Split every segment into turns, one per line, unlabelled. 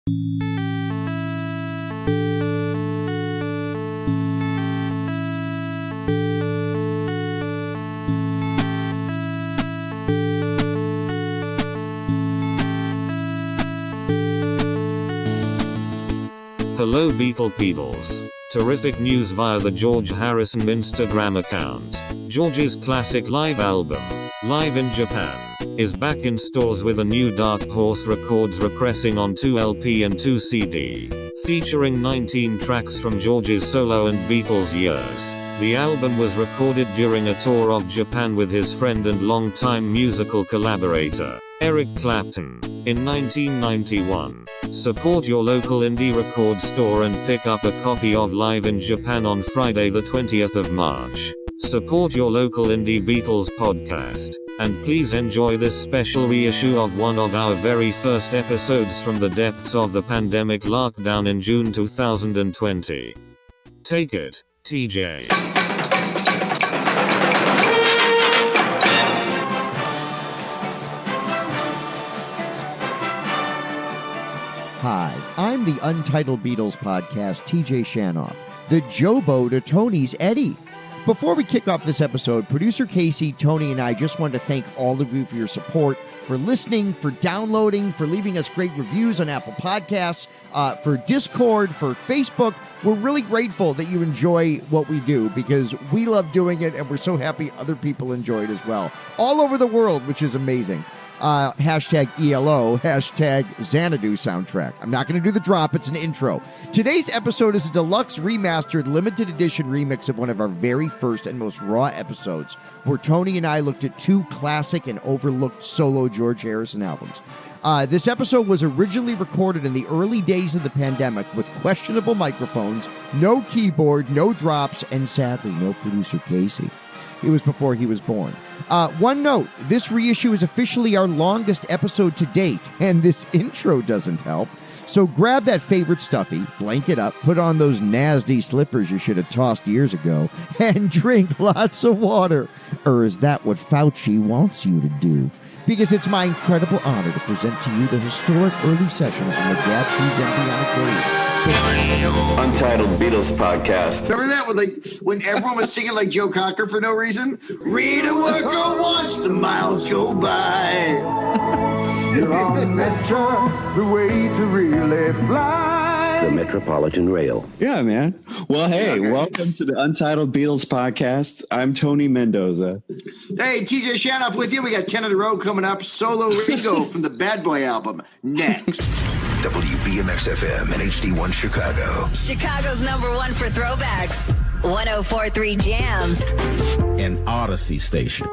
Hello Beatles. Terrific news via the George Harrison Instagram account. George's classic live album, Live in Japan, is back in stores with a new Dark Horse Records repressing on 2 LP and 2 CD, featuring 19 tracks from George's solo and Beatles years. The album was recorded during a tour of Japan with his friend and longtime musical collaborator, Eric Clapton, in 1991. Support your local indie record store and pick up a copy of Live in Japan on Friday the 20th of March. Support your local indie Beatles podcast, and please enjoy this special reissue of one of our very first episodes from the depths of the pandemic lockdown in June 2020. Take it, TJ.
Hi, I'm the Untitled Beatles Podcast, TJ Shanoff, the Jobo to Tony's Eddie. Before we kick off this episode, producer Casey, Tony, and I just want to thank all of you for your support, for listening, for downloading, for leaving us great reviews on Apple Podcasts, for Discord, for Facebook. We're really grateful that you enjoy what we do because we love doing it and we're so happy other people enjoy it as well. All over the world, which is amazing. Hashtag ELO, hashtag Xanadu soundtrack. I'm not going to do the drop, it's an intro. Today's episode is a deluxe remastered limited edition remix of one of our very first and most raw episodes, where Tony and I looked at two classic and overlooked solo George Harrison albums. This episode was originally recorded in the early days of the pandemic with questionable microphones, no keyboard, no drops, and sadly, no producer Casey. It was before he was born. One note, this reissue is officially our longest episode to date, and this intro doesn't help. So grab that favorite stuffy, blanket up, put on those nasty slippers you should have tossed years ago, and drink lots of water. Or is that what Fauci wants you to do? Because it's my incredible honor to present to you the historic early sessions from the Gab 2's embryonic days.
Untitled Beatles Podcast.
Remember that when everyone was singing like Joe Cocker for no reason? Read a work or watch the miles go by.
You're on the Metro, the way to really fly.
The Metropolitan Rail.
Yeah, man. Well, hey, welcome to the Untitled Beatles Podcast. I'm Tony Mendoza.
Hey, TJ Shanoff with you. We got 10 in a row coming up. Solo Ringo from the Bad Boy album. Next.
WBMX-FM and HD1 Chicago.
Chicago's #1 for throwbacks. 104.3 Jams.
An Odyssey station.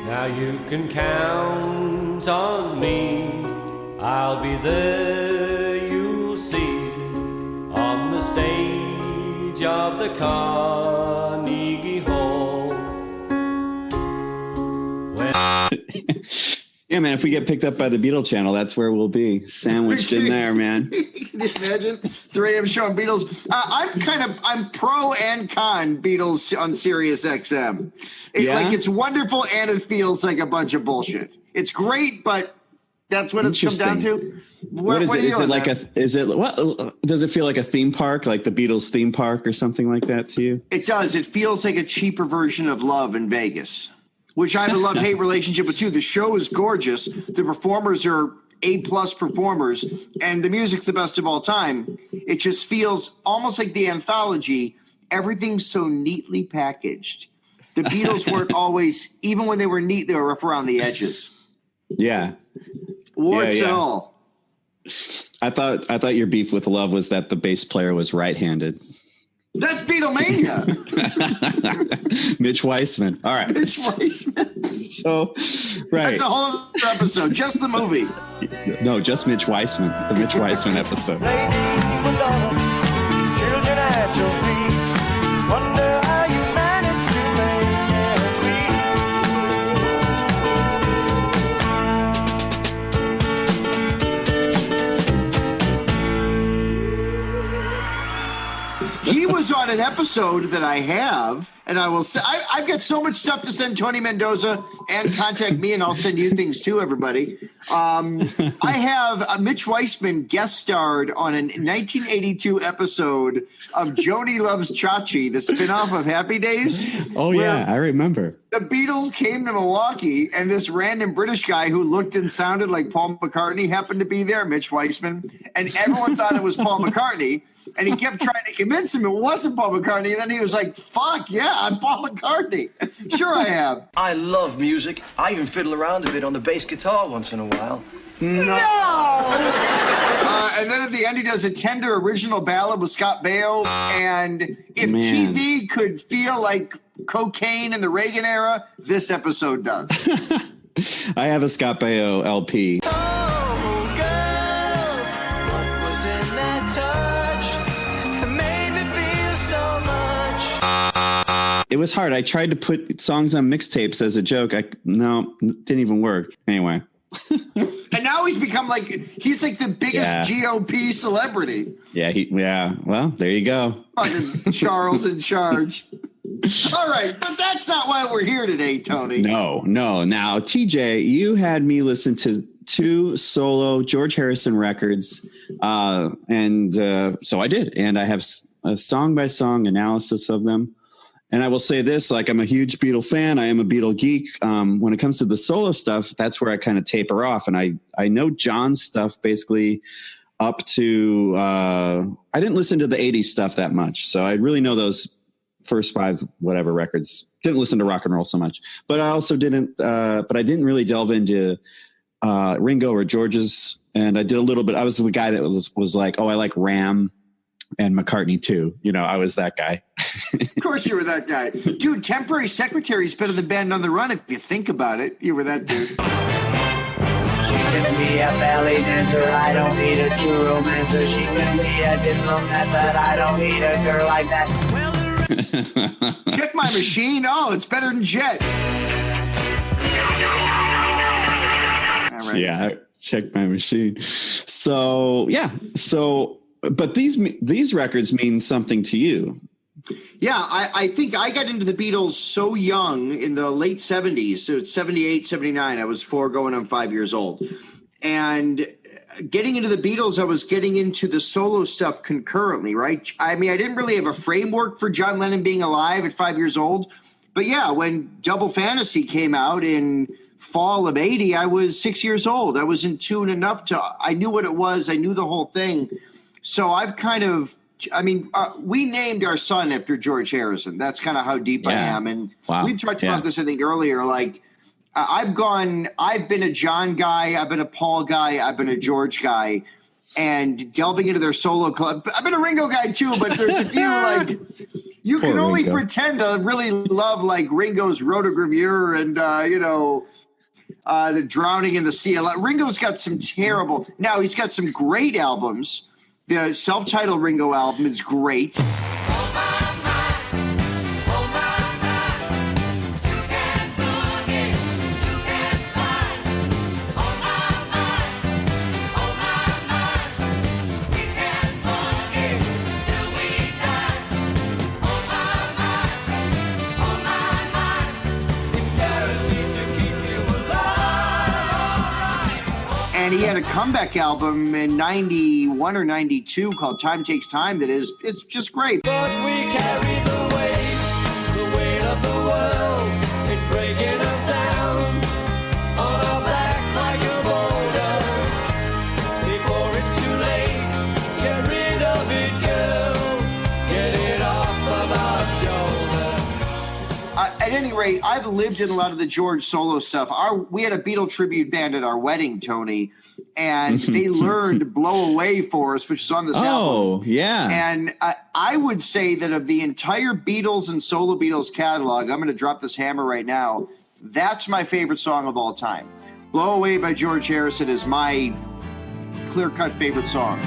Now you can count on me. I'll be there, you'll see. On the stage of the Carnegie Hall.
Yeah, man, if we get picked up by the Beatle channel, that's where we'll be, sandwiched in there, man.
Can you imagine? 3 a.m. show on Beatles. I'm pro and con Beatles on Sirius XM. It's wonderful and it feels like a bunch of bullshit. It's great, but that's what it's come down to.
What is it? Does it feel like a theme park, like the Beatles theme park or something like that to you?
It does. It feels like a cheaper version of Love in Vegas, which I have a love-hate relationship with too. The show is gorgeous. The performers are A-plus performers, and the music's the best of all time. It just feels almost like the anthology. Everything's so neatly packaged. The Beatles weren't always, even when they were neat, they were rough around the edges.
Yeah.
Warts and all.
I thought your beef with Love was that the bass player was right-handed.
That's Beatlemania.
Mitch Weissman. All right.
Mitch Weissman.
So, right.
That's a whole other episode. Just the movie.
No, just Mitch Weissman. The Mitch Weissman episode.
Children at your feet. Wonder how you managed to
He was on an episode that I have, and I will say, I've got so much stuff to send Tony Mendoza, and contact me, and I'll send you things too, everybody. I have Mitch Weissman guest starred on a 1982 episode of Joni Loves Chachi, the spinoff of Happy Days.
Oh, yeah, I remember.
The Beatles came to Milwaukee, and this random British guy who looked and sounded like Paul McCartney happened to be there, Mitch Weissman, and everyone thought it was Paul McCartney, and he kept trying to convince him it wasn't Paul McCartney, and then he was like, fuck, yeah, I'm Paul McCartney. Sure I am.
I love music. I even fiddle around a bit on the bass guitar once in a while.
No! And then at the end, he does a tender original ballad with Scott Baio, and if TV could feel like cocaine in the Reagan era, this episode does.
I have a Scott Baio LP.
Oh, girl, what was in that touch? It made me feel so much.
It was hard. I tried to put songs on mixtapes as a joke. No, didn't even work. Anyway.
And now he's become he's like the biggest GOP celebrity.
Yeah. Well, there you go.
Fucking Charles in charge. All right, but that's not why we're here today, Tony.
No. Now, TJ, you had me listen to 2 solo George Harrison records, and so I did, and I have a song-by-song analysis of them. And I will say this, I'm a huge Beatle fan. I am a Beatle geek. When it comes to the solo stuff, that's where I kind of taper off. And I know John's stuff basically up to, I didn't listen to the 80s stuff that much. So I really know those first 5 whatever records. Didn't listen to rock and roll so much. But I also didn't, but I didn't really delve into Ringo or George's. And I did a little bit. I was the guy that was like, oh, I like Ram and McCartney too. I was that guy.
Of course you were that guy. Dude, Temporary Secretary is better than Band on the Run if you think about it. You were that dude.
She can be a belly dancer, I don't need a true romancer. She can be a diplomat, but I don't need a girl like that.
Check My Machine? Oh, it's better than Jet. All right.
Yeah, Check My Machine. So, yeah. But these records mean something to you.
Yeah, I think I got into the Beatles so young in the late 70s. So it's 78, 79. I was 4 going on 5 years old. And getting into the Beatles, I was getting into the solo stuff concurrently, right? I mean, I didn't really have a framework for John Lennon being alive at 5 years old. But yeah, when Double Fantasy came out in fall of 80, I was 6 years old. I was in tune enough I knew what it was. I knew the whole thing. So I've we named our son after George Harrison. That's kind of how deep I am. And we've talked about this, I think, earlier. I've been a John guy. I've been a Paul guy. I've been a George guy. And delving into their solo club. I've been a Ringo guy too, but there's a few you can only Ringo. Pretend to really love Ringo's Rotogravure and, the Drowning in the Sea. Ringo's got some terrible, now he's got some great albums. The self-titled Ringo album is great. And he had a comeback album in 91 or 92 called Time Takes Time it's just great.
But we carry the weight of the world. It's breaking us down on our backs like a boulder. Before it's too late, get rid of it, girl. Get it off of our shoulders.
At any rate, I've lived in a lot of the George solo stuff. We had a Beatle tribute band at our wedding, Tony, and they learned Blow Away for us, which is on this album.
Oh, yeah.
And I would say that of the entire Beatles and solo Beatles catalog, I'm going to drop this hammer right now, that's my favorite song of all time. Blow Away by George Harrison is my clear-cut favorite song.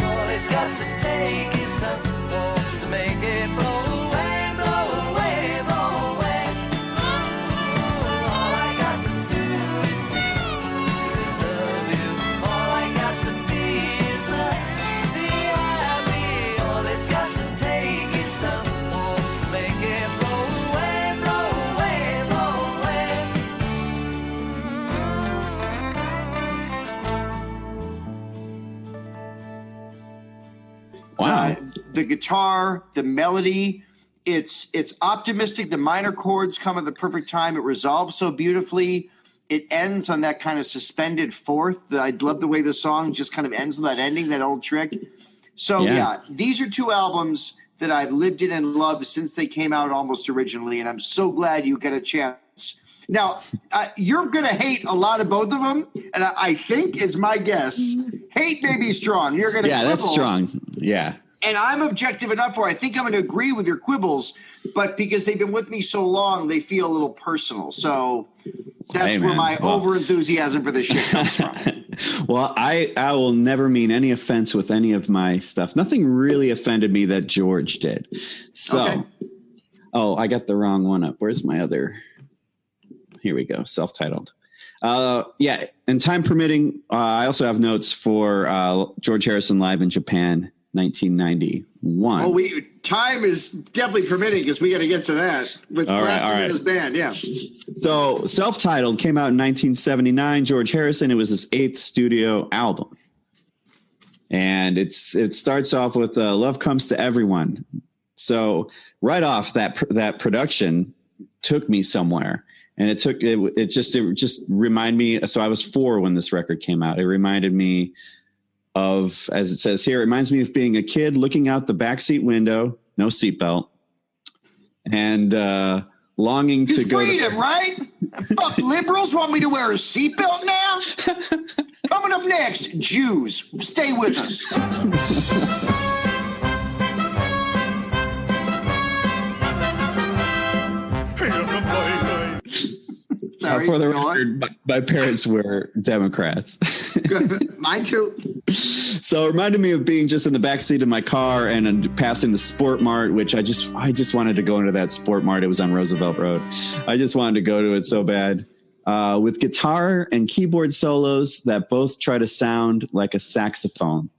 All it's got to take is some force to make it blow away, blow away, blow away. All I got to do
Wow.
The guitar, the melody, it's optimistic. The minor chords come at the perfect time. It resolves so beautifully. It ends on that kind of suspended fourth. I love the way the song just kind of ends with that ending, that old trick. So, yeah, these are two albums that I've lived in and loved since they came out almost originally, and I'm so glad you get a chance. Now, you're going to hate a lot of both of them, and I think, is my guess, hate may be strong. You're going to quibble.
That's strong. Yeah.
And I'm objective enough where I think I'm going to agree with your quibbles, but because they've been with me so long, they feel a little personal. So that's where my over-enthusiasm for this shit comes from.
Well, I will never mean any offense with any of my stuff. Nothing really offended me that George did. So, I got the wrong one up. Where's my other? Here we go. Self-titled. And time permitting, I also have notes for George Harrison live in Japan, 1991.
Oh, time is definitely permitting because we got to get to that with Clapton and his band. Yeah.
So Self-Titled came out in 1979. George Harrison, it was his 8th studio album. And it starts off with Love Comes to Everyone. So right off that production took me somewhere. And it just reminded me. So I was 4 when this record came out. It reminded me of, as it says here, it reminds me of being a kid looking out the backseat window, no seatbelt, and longing to go.
Freedom, right? Fuck liberals want me to wear a seatbelt now? Coming up next, Jews. Stay with us. Sorry,
for the record, my parents were Democrats.
Mine too.
So it reminded me of being just in the backseat of my car and passing the Sport Mart, which I just wanted to go into that Sport Mart. It was on Roosevelt Road. I just wanted to go to it so bad. With guitar and keyboard solos that both try to sound like a saxophone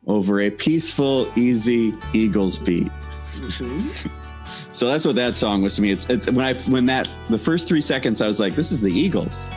over a peaceful, easy Eagles beat. Mm-hmm. So that's what that song was to me. It's the first 3 seconds, I was like, this is the Eagles.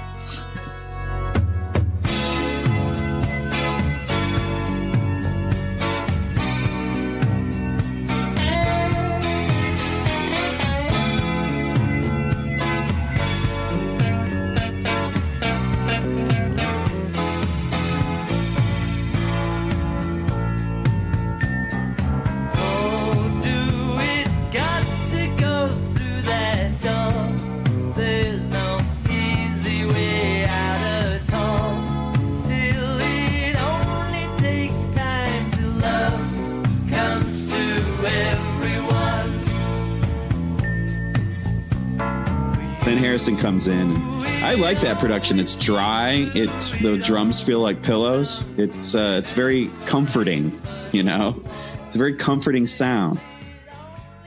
Harrison comes in. I like that production. It's dry. The drums feel like pillows. It's very comforting, you know. It's a very comforting sound.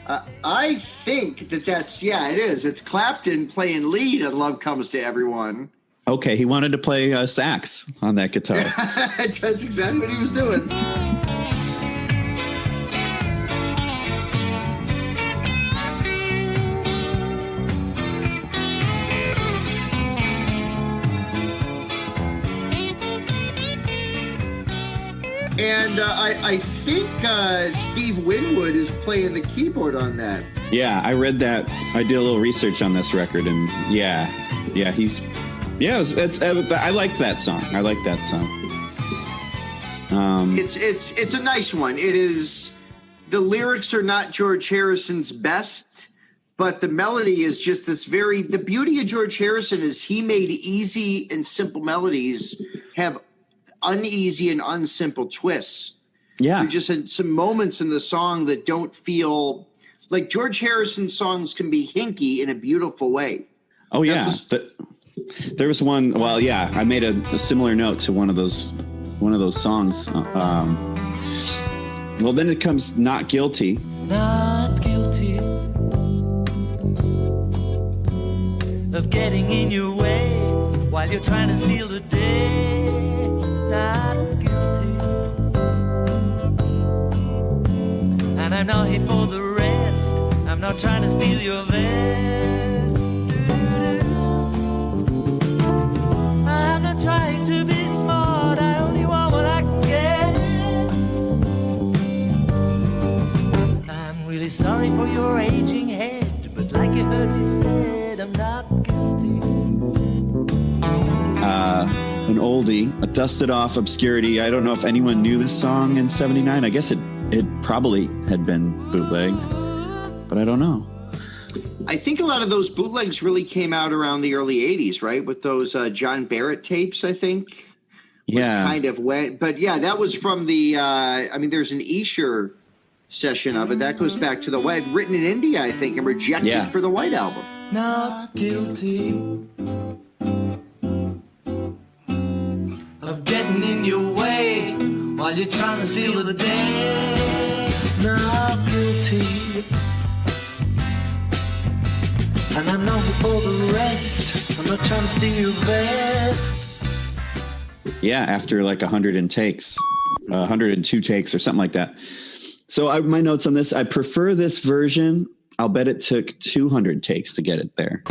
I think that's it is. It's Clapton playing lead on Love Comes to Everyone.
Okay, he wanted to play sax on that guitar.
That's exactly what he was doing. And I think Steve Winwood is playing the keyboard on that.
Yeah, I read that. I did a little research on this record, and he's I like that song. I like that song.
It's a nice one. It is. The lyrics are not George Harrison's best, but the melody is just this the beauty of George Harrison is he made easy and simple melodies have uneasy and unsimple twists.
Yeah.
You just had some moments in the song that don't feel like George Harrison songs can be hinky in a beautiful way.
Oh, yeah. There was one. Well, yeah, I made a similar note to one of those songs. Well, then it comes Not Guilty.
Not guilty of getting in your way while you're trying to steal the day. Not guilty, and I'm not here for the rest. I'm not trying to steal your vest. I'm not trying to be smart. I only want what I can get. sorry for your aging head, but like you heard me said, I'm not guilty.
An oldie, a dusted off obscurity. I don't know if anyone knew this song in 79. I guess it probably had been bootlegged, but I don't know.
I think a lot of those bootlegs really came out around the early 80s, right? With those John Barrett tapes, I think.
Yeah.
Kind of went, but yeah, that was from the, there's an Esher session of it. That goes back to the White, written in India, I think, and rejected for the White Album.
Not guilty of getting in your way while you're trying to steal the day. Not guilty. And I know before the rest, I'm not trying to steal your best.
Yeah, after like 102 takes or something like that. So my notes on this, I prefer this version. I'll bet it took 200 takes to get it there.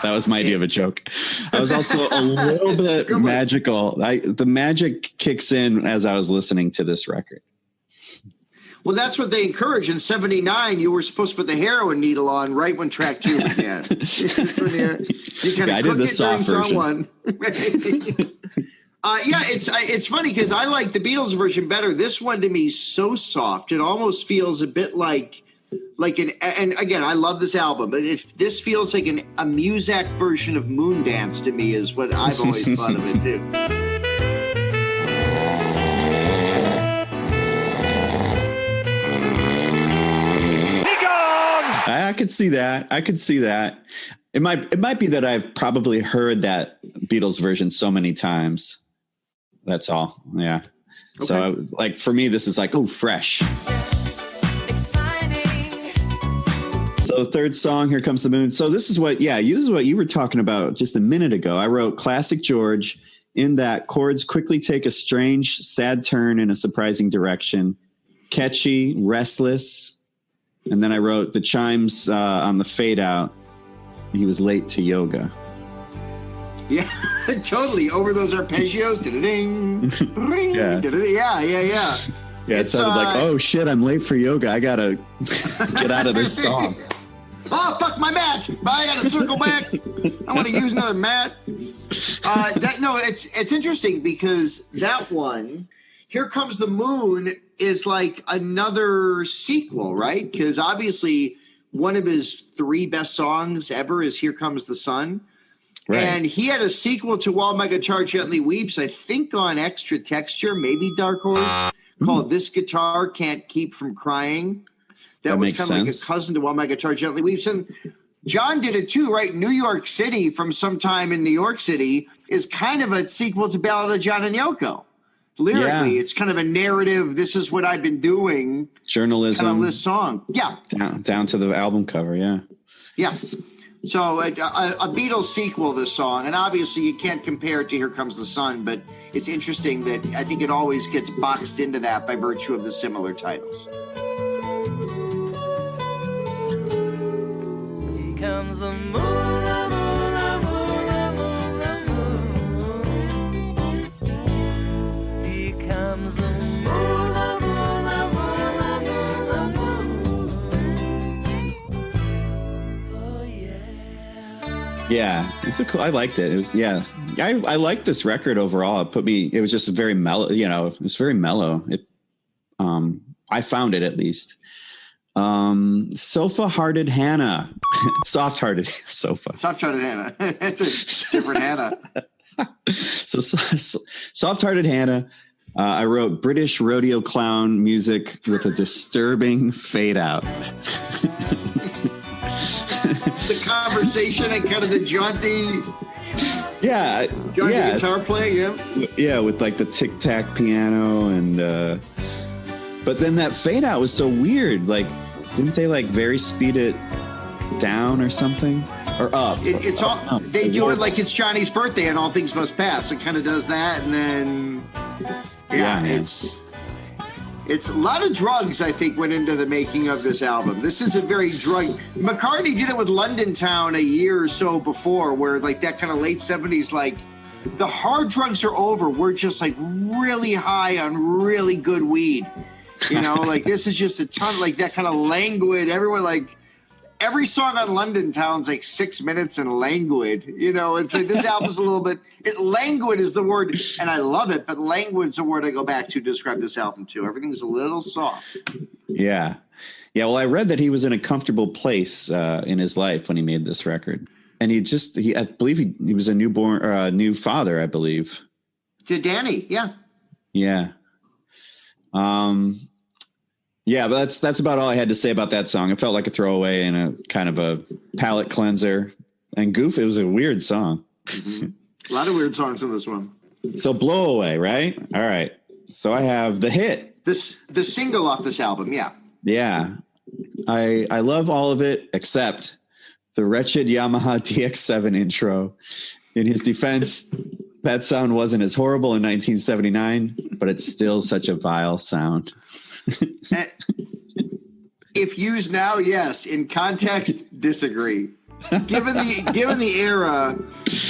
That was my idea of a joke. I was also a little bit magical. The magic kicks in as I was listening to this record.
Well, that's what they encourage. In 79, you were supposed to put the heroin needle on right when track 2 began. You kind of cook it during song 1. It's funny because I like the Beatles version better. This one to me is so soft. It almost feels a bit like and again, I love this album, but this feels like a Muzak version of Moondance to me is what I've always thought of it too.
I could see that. It might be that I've probably heard that Beatles version so many times. That's all. Yeah. Okay. So I was like, for me, this is like, oh, fresh. So the third song, Here Comes the Moon. So this is what you were talking about just a minute ago. I wrote classic George in that chords quickly take a strange, sad turn in a surprising direction. Catchy, restless. And then I wrote the chimes on the fade out. He was late to yoga.
Yeah, totally. Over those arpeggios. Ding, ring.
Yeah.
Yeah.
Yeah, it sounded like, oh shit, I'm late for yoga. I gotta get out of this song.
Oh, fuck my mat. I gotta circle back. I want to use another mat. It's interesting because that one, Here Comes the Moon, is like another sequel, right? Because obviously one of his 3 best songs ever is Here Comes the Sun. Right. And he had a sequel to While My Guitar Gently Weeps, I think on Extra Texture, maybe Dark Horse, called This Guitar Can't Keep From Crying. That was kind of like a cousin to While My Guitar Gently Weeps. And John did it too, right? New York City, from sometime in New York City, is kind of a sequel to Ballad of John and Yoko. Lyrically, it's kind of a narrative. This is what I've been doing.
Journalism.
Kind of this song. Yeah.
Down to the album cover. Yeah.
Yeah. So a Beatles sequel, this song. And obviously you can't compare it to Here Comes the Sun, but it's interesting that I think it always gets boxed into that by virtue of the similar titles.
Here comes the moon, the moon, the moon, the moon, the moon. Here comes the moon, the moon, the moon, the moon, the moon. Oh yeah.
Yeah, it's a cool. I liked it. I liked this record overall. It was just very mellow. It was very mellow. I found it at least. Soft-hearted Hannah. Soft-hearted
Hannah. It's a different Hannah.
So Soft-hearted Hannah. I wrote British rodeo clown music with a disturbing fade out.
The conversation and kind of the jaunty guitar playing,
yeah, with like the tic-tac piano and but then that fade out was so weird. Like, didn't they like very speed it down or something, or up?
They do it like it's Johnny's birthday and All Things Must Pass. It kind of does that, and then it's a lot of drugs, I think, went into the making of this album. This is a very drug. McCartney did it with London Town a year or so before, where like that kind of late 70s, like the hard drugs are over. We're just like really high on really good weed. You know, like this is just a ton, like that kind of languid. Everyone, like every song on London Town's like 6 minutes and languid. You know, it's like this album's a little bit. Languid is the word, and I love it. But languid is a word I go back to describe this album too. Everything's a little soft.
Yeah. Yeah. Well, I read that he was in a comfortable place in his life when he made this record. And I believe he was a new father, I believe.
To Danny. Yeah.
Yeah. Yeah, but that's about all I had to say about that song. It felt like a throwaway and a kind of a palate cleanser. And Goof, it was a weird song.
Mm-hmm. A lot of weird songs in this one.
So Blow Away, right? All right. So I have the hit.
The single off this album, yeah.
Yeah. I love all of it except the wretched Yamaha DX7 intro. In his defense, that sound wasn't as horrible in 1979, but it's still such a vile sound.
If used now, yes. In context, disagree. Given the era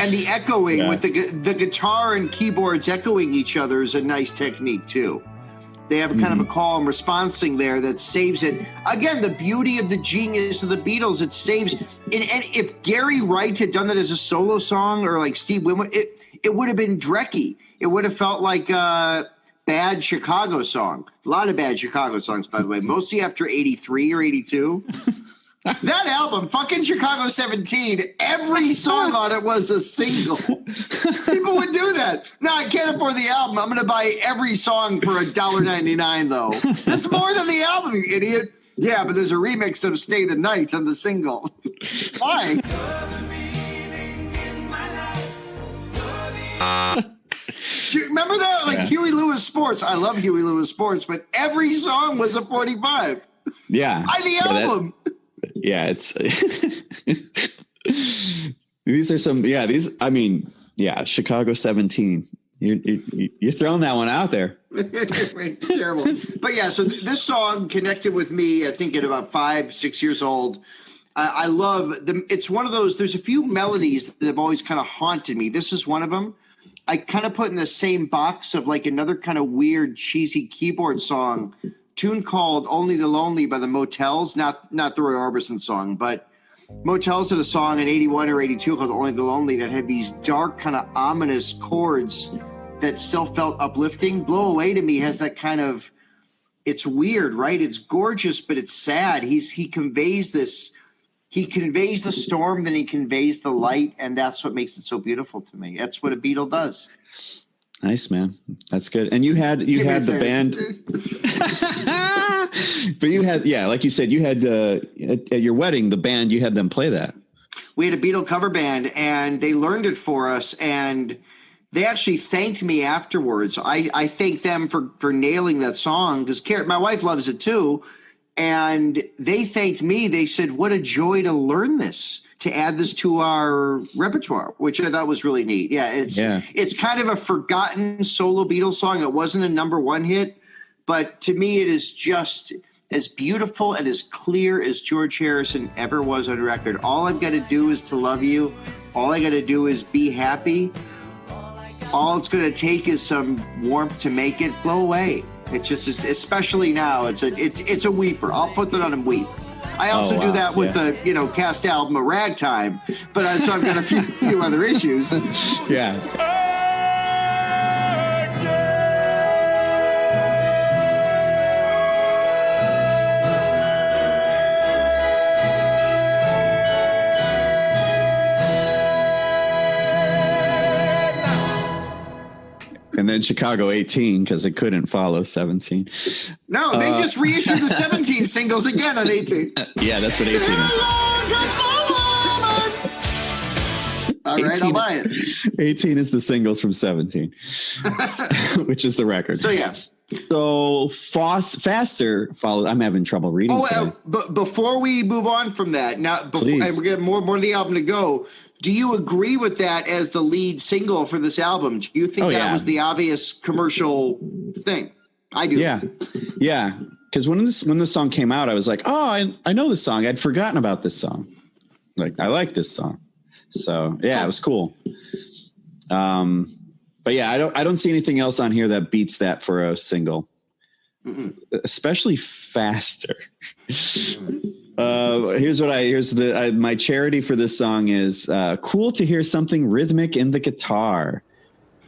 and the echoing with the guitar and keyboards echoing each other is a nice technique too. They have kind of a call and response thing there that saves it. Again, the beauty of the genius of the Beatles, it saves. And if Gary Wright had done that as a solo song or like Steve Winwood, it would have been drecky. It would have felt like a bad Chicago song. A lot of bad Chicago songs, by the way, mostly after 83 or 82. That album, fucking Chicago 17, every song on it was a single. People would do that. No, I can't afford the album. I'm going to buy every song for $1.99, though. That's more than the album, you idiot. Yeah, but there's a remix of Stay the Night on the single. Why? Do you remember that? Like Huey Lewis Sports. I love Huey Lewis Sports, but every song was a 45.
Yeah.
Buy the album.
It's these are some Chicago 17. You're throwing that one out there.
Terrible. But yeah, so this song connected with me, I think at about 5-6 years old. I love them. It's one of those, there's a few melodies that have always kind of haunted me. This is one of them. I kind of put in the same box of like another kind of weird, cheesy keyboard song, tune called Only the Lonely by the Motels, not the Roy Orbison song, but Motels had a song in 81 or 82 called Only the Lonely that had these dark kind of ominous chords that still felt uplifting. Blow Away to me has that kind of, it's weird, right? It's gorgeous, but it's sad. He conveys the storm, then he conveys the light, and that's what makes it so beautiful to me. That's what a Beatle does.
Nice, man. That's good. And you had the band, but you had, like you said, you had at your wedding, the band, you had them play that.
We had a Beatle cover band and they learned it for us. And they actually thanked me afterwards. I thanked them for nailing that song because my wife loves it too. And they thanked me. They said, what a joy to learn this, to add this to our repertoire, which I thought was really neat. It's kind of a forgotten solo Beatles song. It wasn't a number one hit, but to me, it is just as beautiful and as clear as George Harrison ever was on record. All I've got to do is to love you. All I got to do is be happy. All it's going to take is some warmth to make it blow away. It's especially now. It's a weeper. I'll put that on a weep. I also do that with the cast album, A Ragtime, but so I've got a few other issues.
Yeah. And then Chicago 18 because it couldn't follow 17.
No, they just reissued the 17 singles again on 18.
Yeah, that's what 18 is.
All right, I'll buy it.
18 is the singles from 17, which is the record.
So, yes.
So Faster followed. I'm having trouble reading.
But before we move on from that, and we're getting more of the album to go. Do you agree with that as the lead single for this album? Do you think that was the obvious commercial thing? I do.
Yeah. Because when this song came out, I was like, oh, I know this song. I'd forgotten about this song. Like, I like this song. So yeah, it was cool. But yeah, I don't see anything else on here that beats that for a single. especially faster. My charity for this song is cool to hear something rhythmic in the guitar.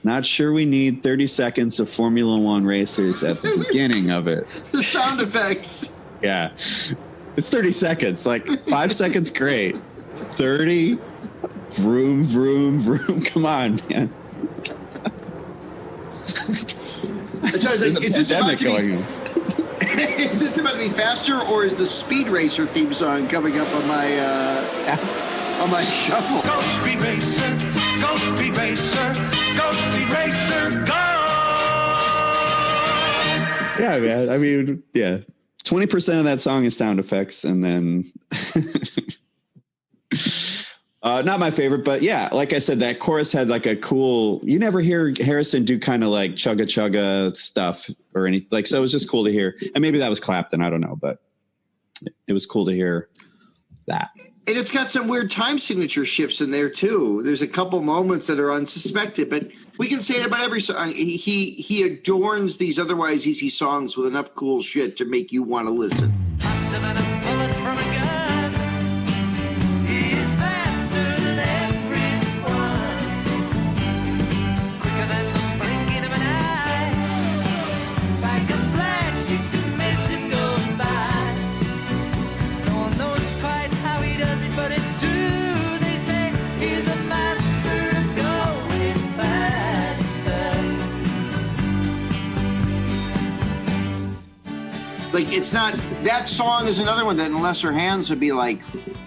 Not sure we need 30 seconds of Formula One racers at the beginning of it.
The sound effects.
Yeah. It's 30 seconds. Like 5 seconds, great. 30, vroom, vroom, vroom. Come on, man.
Is this about to be faster, or is the Speed Racer theme song coming up on my shuffle?
Go Speed Racer, go Speed Racer, go Speed Racer, go!
Yeah, man. I mean, yeah. 20% of that song is sound effects, and then not my favorite, but yeah, like I said, that chorus had like a cool, you never hear Harrison do kind of like chugga chugga stuff or anything. Like, so it was just cool to hear. And maybe that was Clapton, I don't know, but it was cool to hear that.
And it's got some weird time signature shifts in there too. There's a couple moments that are unsuspected, but we can say it about every song. He adorns these otherwise easy songs with enough cool shit to make you want to listen. Like, it's not, that song is another one that in lesser hands would be like,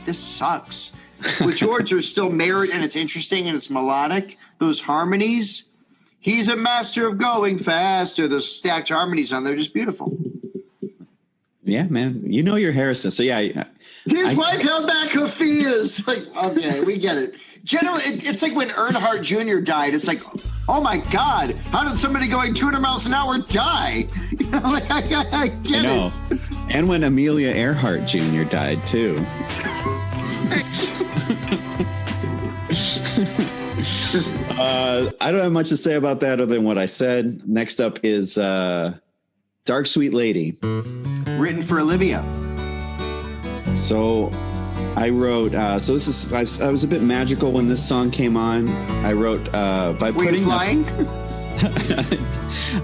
this sucks. With George, there's still merit and it's interesting and it's melodic. Those harmonies, he's a master of going faster. Those stacked harmonies on there, just beautiful.
Yeah, man. You know your Harrison. So yeah.
His wife held back her fears. Like, okay, we get it. Generally, it's like when Earnhardt Jr. died. It's like, oh my God, how did somebody going 200 miles an hour die? You know, like, I get it.
And when Amelia Earhart Jr. died too. I don't have much to say about that other than what I said. Next up is Dark Sweet Lady.
Written for Olivia.
So I wrote, I was a bit magical when this song came on. I wrote, by
Were you flying?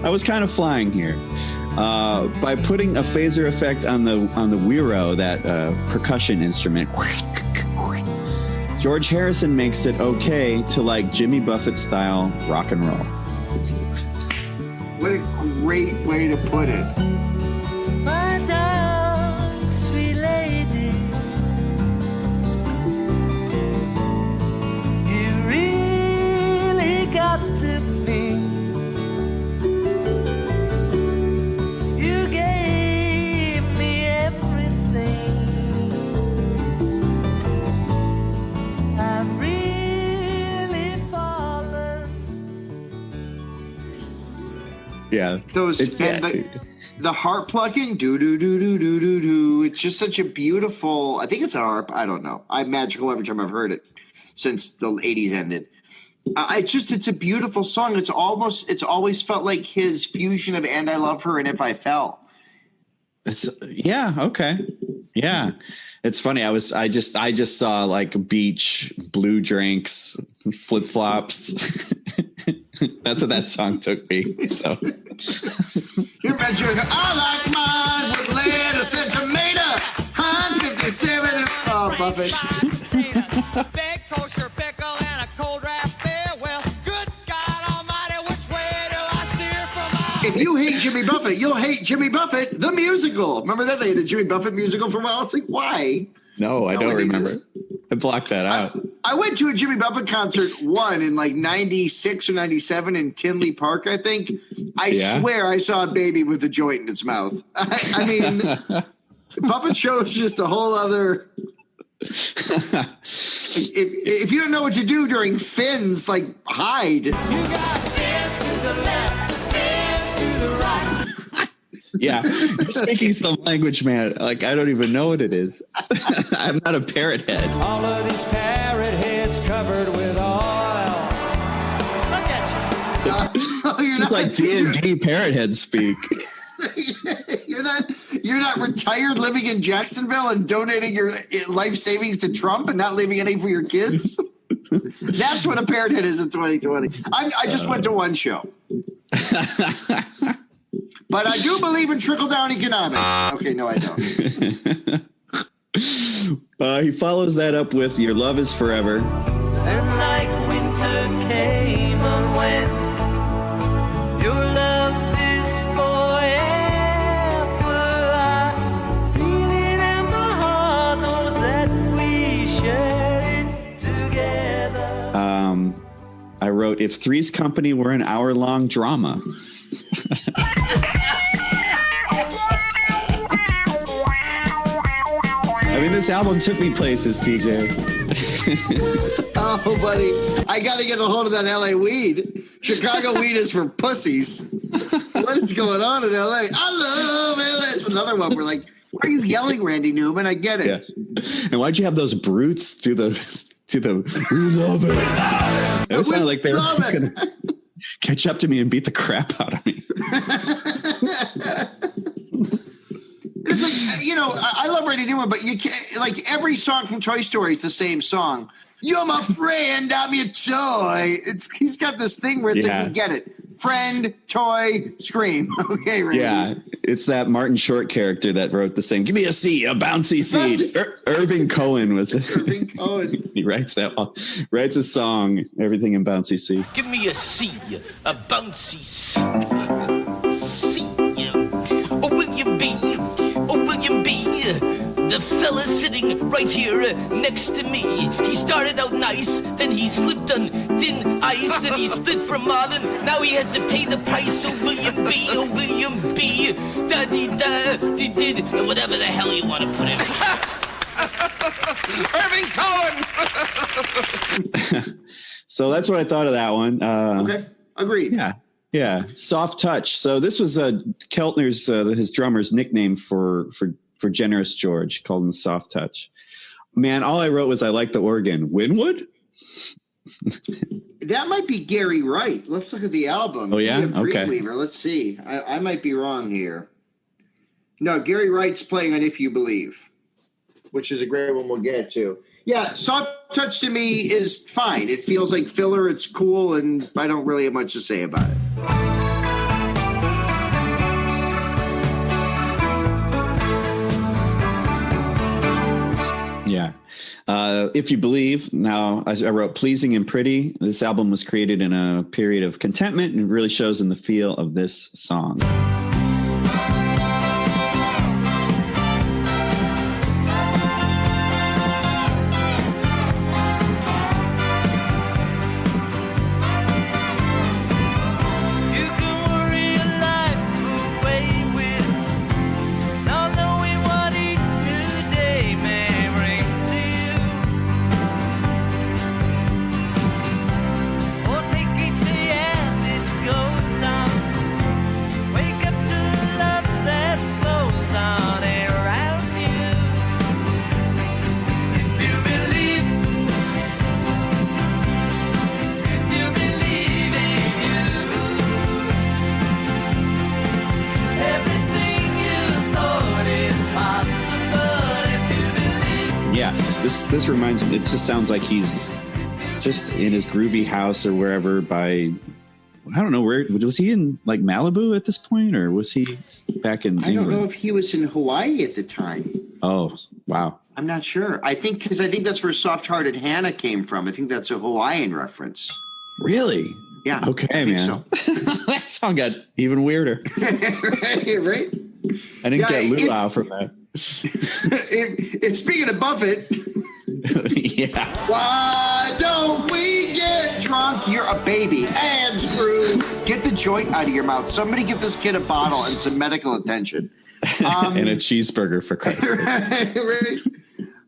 I was kind of flying here. By putting a phaser effect on the Wiro, that percussion instrument, George Harrison makes it okay to like Jimmy Buffett style rock and roll.
What a great way to put it.
My dark sweet lady, you really got to be. You gave me everything. I've really fallen.
Yeah.
The harp plucking, do do do do do do do. It's just such a beautiful. I think it's a harp. I don't know. I'm magical every time I've heard it since the '80s ended. It's a beautiful song. It's always felt like his fusion of "And I Love Her" and "If I Fell."
Yeah. Okay. Yeah. It's funny. I just saw like beach, blue drinks, flip flops. That's what that song took me. So
You imagine, I like mine with lettuce and tomato. 157 and Buffett.
Big kosher pickle and a cold draft beer. Well, good God Almighty, which way do I steer from my...
If you hate Jimmy Buffett, you'll hate Jimmy Buffett, the musical. Remember that? They had a Jimmy Buffett musical for a while. It's like, why?
No, I don't remember. I blocked that out.
I went to a Jimmy Buffett concert in like 96 or 97 in Tinley Park, I think. I swear I saw a baby with a joint in its mouth. I mean, Buffett show is just a whole other... If you don't know what to do during fins, like, hide.
You got fins to the left, fins to the right.
Yeah, you're speaking some language, man. Like, I don't even know what it is. I'm not a parrot head.
All of these parrot heads covered with oil. Look at you.
It's just like D&D parrot head speak.
You're not retired living in Jacksonville and donating your life savings to Trump and not leaving any for your kids? That's what a parenthood is in 2020. I just went to one show. But I do believe in trickle-down economics. Okay, no, I don't.
He follows that up with Your Love Is Forever.
And like winter came and went, your love is forever. I feel it in my heart, knows that we share it together.
I wrote, If Three's Company were an hour-long drama. I mean, this album took me places, TJ.
Oh, buddy. I got to get a hold of that LA weed. Chicago weed is for pussies. What is going on in LA? I love LA. It's another one. We're like, why are you yelling, Randy Newman? I get it.
Yeah. And why'd you have those brutes do the we love it? It sounded like they were going to catch up to me and beat the crap out of me.
It's like, I love Randy Newman, but you can't, like, every song from Toy Story, it's the same song. You're my friend, I'm your toy. He's got this thing where it's like, you get it. Friend, toy, scream. Okay, Randy. Yeah,
it's that Martin Short character that wrote the same. Give me a C, a bouncy C. Irving Cohen was it.
Irving Cohen.
He writes a song, everything in bouncy C.
Give me a C, a bouncy C. C. Or will you be the fella sitting right here next to me? He started out nice, then he slipped on thin ice, then he split from Marlon. Now he has to pay the price. So William B, da-dee-da-dee-did, whatever the hell you want to put in.
Irving Cohen.
So that's what I thought of that one.
Okay, agreed.
Yeah. Soft Touch. So this was Keltner's, his drummer's nickname for Generous George. Called him Soft Touch. Man, all I wrote was I like the organ. Winwood?
That might be Gary Wright. Let's look at the album.
Oh, yeah? Okay.
Dreamweaver. Let's see. I might be wrong here. No, Gary Wright's playing on If You Believe, which is a great one we'll get to. Yeah, Soft Touch to me is fine. It feels like filler. It's cool, and I don't really have much to say about it.
Yeah. If You Believe, now I wrote Pleasing and Pretty. This album was created in a period of contentment and really shows in the feel of this song. This reminds me, it just sounds like he's just in his groovy house or wherever I don't know, where was he, in like Malibu at this point, or was he back in England?
I don't know if he was in Hawaii at the time.
Oh, wow.
I'm not sure. I think that's where Soft Hearted Hannah came from. I think that's a Hawaiian reference.
Really?
Yeah.
Okay, man. So. That song got even weirder.
Right?
I didn't get luau from that.
Speaking of Buffett.
Yeah.
Why don't we get drunk? You're a baby. And screw. Get the joint out of your mouth. Somebody get this kid a bottle and some medical attention.
And a cheeseburger, for Christ's sake.
Right?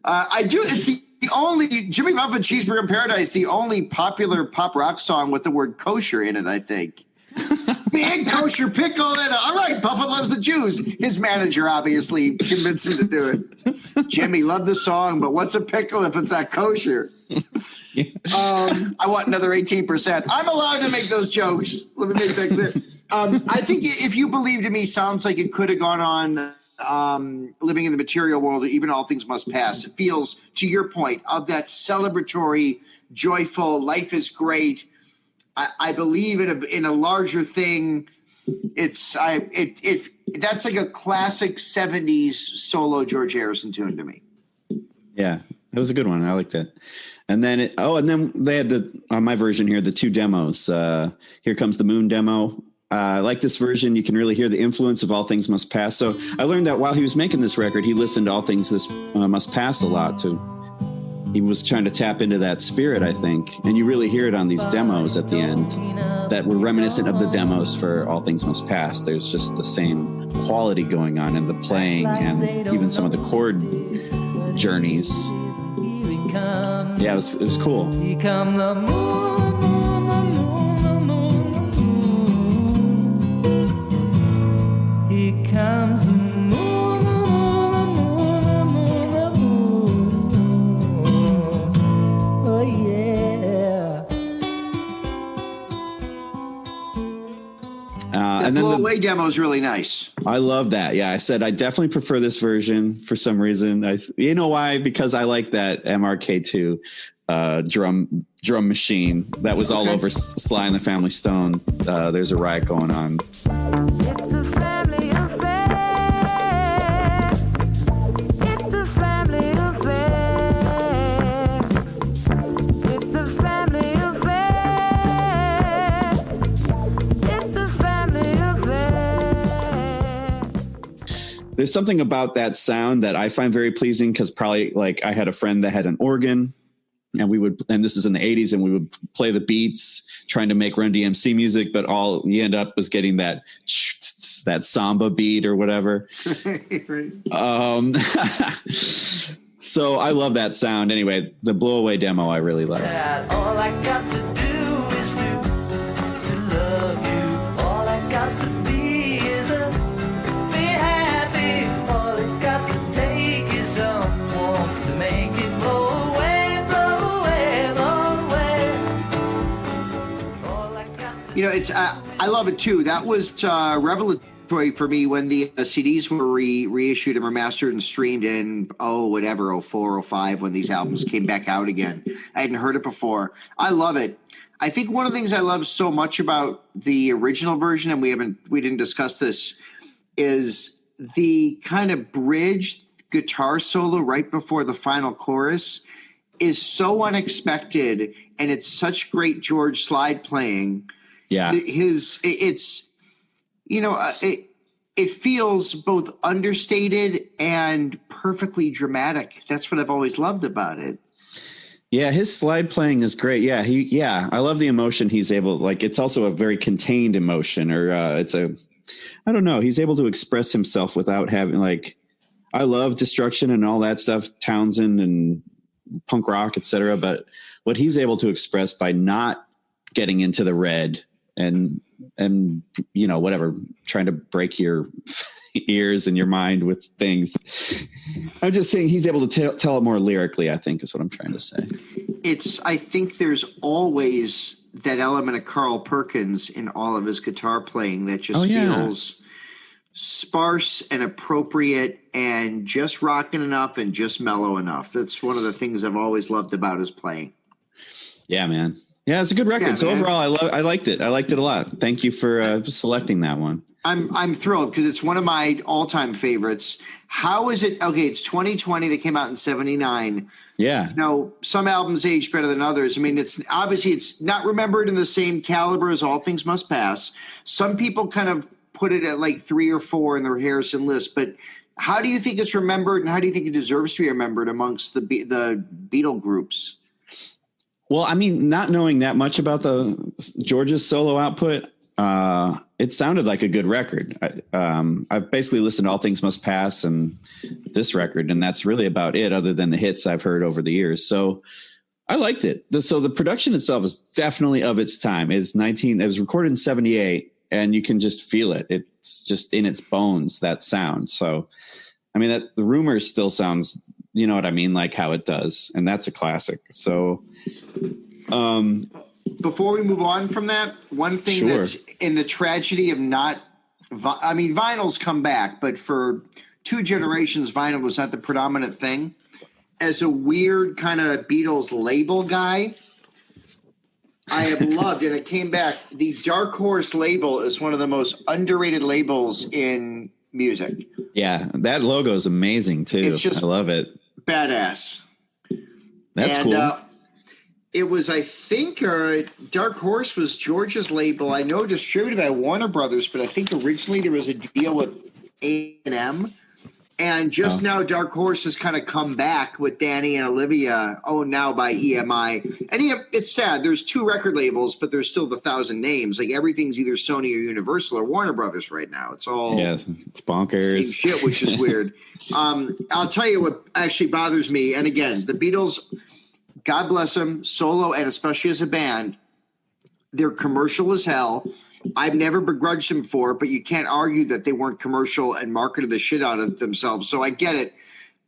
I do. It's the only Jimmy Buffett Cheeseburger in Paradise, the only popular pop rock song with the word kosher in it, I think. Big kosher pickle. All right, Buffett loves the Jews. His manager obviously convinced him to do it. Jimmy, love the song, but what's a pickle if it's not kosher? I want another 18%. I'm allowed to make those jokes. Let me make that clear. I think If You Believe to Me sounds like it could have gone on Living in the Material World, or even All Things Must Pass. It feels, to your point, of that celebratory, joyful, life is great. I believe in a larger thing. That's like a classic 70s solo George Harrison tune to me.
Yeah, it was a good one. I liked it. And then they had on my version here, the 2 demos. Here Comes the Moon demo. I like this version. You can really hear the influence of All Things Must Pass. So I learned that while he was making this record, he listened to All Things Must Pass a lot too. He was trying to tap into that spirit, I think. And you really hear it on these demos at the end that were reminiscent of the demos for All Things Must Pass. There's just the same quality going on in the playing and even some of the chord journeys. Yeah, it was cool.
Here come the moon, here comes the moon, oh yeah.
And then the Blow Away demo is really nice.
I love that. Yeah, I said I definitely prefer this version for some reason. You know why? Because I like that MRK2 drum machine that was all over Sly and the Family Stone. There's a riot going on.
It's a family affair. It's a family affair. It's a family affair. It's a family affair.
There's something about that sound that I find very pleasing because probably like I had a friend that had an organ. And this is in the 80s, and we would play the beats trying to make Run DMC music, but all you end up was getting that samba beat or whatever. So I love that sound. Anyway, the Blow Away demo I really liked.
All I got to do is to love you. All I got to be is be happy. All it's got to take is someone to make it blow away.
You know, I love it too. That was revelatory for me when the CDs were reissued and remastered and streamed in 04, 05 when these albums came back out again. I hadn't heard it before. I love it. I think one of the things I love so much about the original version, and we didn't discuss this, is the kind of bridge guitar solo right before the final chorus is so unexpected, and it's such great George slide playing.
Yeah,
it feels both understated and perfectly dramatic. That's what I've always loved about it.
Yeah, his slide playing is great. Yeah, I love the emotion he's able. Like, it's also a very contained emotion, or I don't know. He's able to express himself without having I love Destruction and all that stuff, Townsend and punk rock, etc. But what he's able to express by not getting into the red and whatever, trying to break your ears and your mind with things. I'm just saying he's able to tell it more lyrically, I think is what I'm trying to say.
I think there's always that element of Carl Perkins in all of his guitar playing that just feels sparse and appropriate and just rocking enough and just mellow enough. That's one of the things I've always loved about his playing.
Yeah, man. Yeah, it's a good record. Yeah, so overall, I liked it. I liked it a lot. Thank you for selecting that one.
I'm thrilled because it's one of my all-time favorites. How is it? Okay, it's 2020. They came out in 79.
Yeah.
Some albums age better than others. I mean, it's not remembered in the same caliber as All Things Must Pass. Some people kind of put it at like 3 or 4 in their Harrison list. But how do you think it's remembered, and how do you think it deserves to be remembered amongst the Beatle groups?
Well, I mean, not knowing that much about the George's solo output, it sounded like a good record. I've basically listened to All Things Must Pass and this record, and that's really about it, other than the hits I've heard over the years. So I liked it. So the production itself is definitely of its time. It was recorded in 78, and you can just feel it. It's just in its bones, that sound. So, I mean, the Rumors still sounds, you know what I mean, like how it does, and that's a classic. So,
before we move on from that, one thing that's in the tragedy of not, I mean, vinyl's come back, but for 2 generations, vinyl was not the predominant thing. As a weird kind of Beatles label guy, I have loved, and it came back, the Dark Horse label is one of the most underrated labels in music.
Yeah, that logo is amazing, too.
It's just
I love it.
Badass.
That's cool.
It was, I think, Dark Horse was George's label. I know distributed by Warner Brothers, but I think originally there was a deal with A&M. And just now, Dark Horse has kind of come back with Danny and Olivia, owned now by EMI. And it's sad. There's 2 record labels, but there's still the 1,000 names. Like everything's either Sony or Universal or Warner Brothers right now. It's all
it's bonkers.
Same shit, which is weird. I'll tell you what actually bothers me. And again, the Beatles, God bless them, solo and especially as a band, they're commercial as hell. I've never begrudged them for it, but you can't argue that they weren't commercial and marketed the shit out of themselves. So I get it.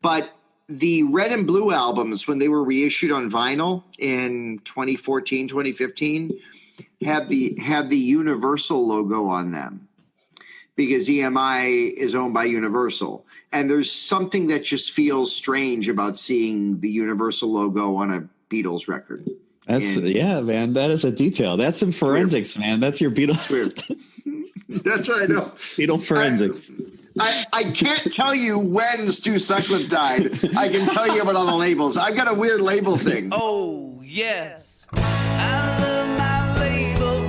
But the Red and Blue albums, when they were reissued on vinyl in 2014, 2015, have the Universal logo on them because EMI is owned by Universal. And there's something that just feels strange about seeing the Universal logo on a Beatles record.
Yeah, man, that is a detail. That's some forensics, man. That's your Beatles.
That's what I know.
Beatle forensics.
I can't tell you when Stu Sutcliffe died. I can tell you about all the labels. I've got a weird label thing.
Oh, yes. I love my label.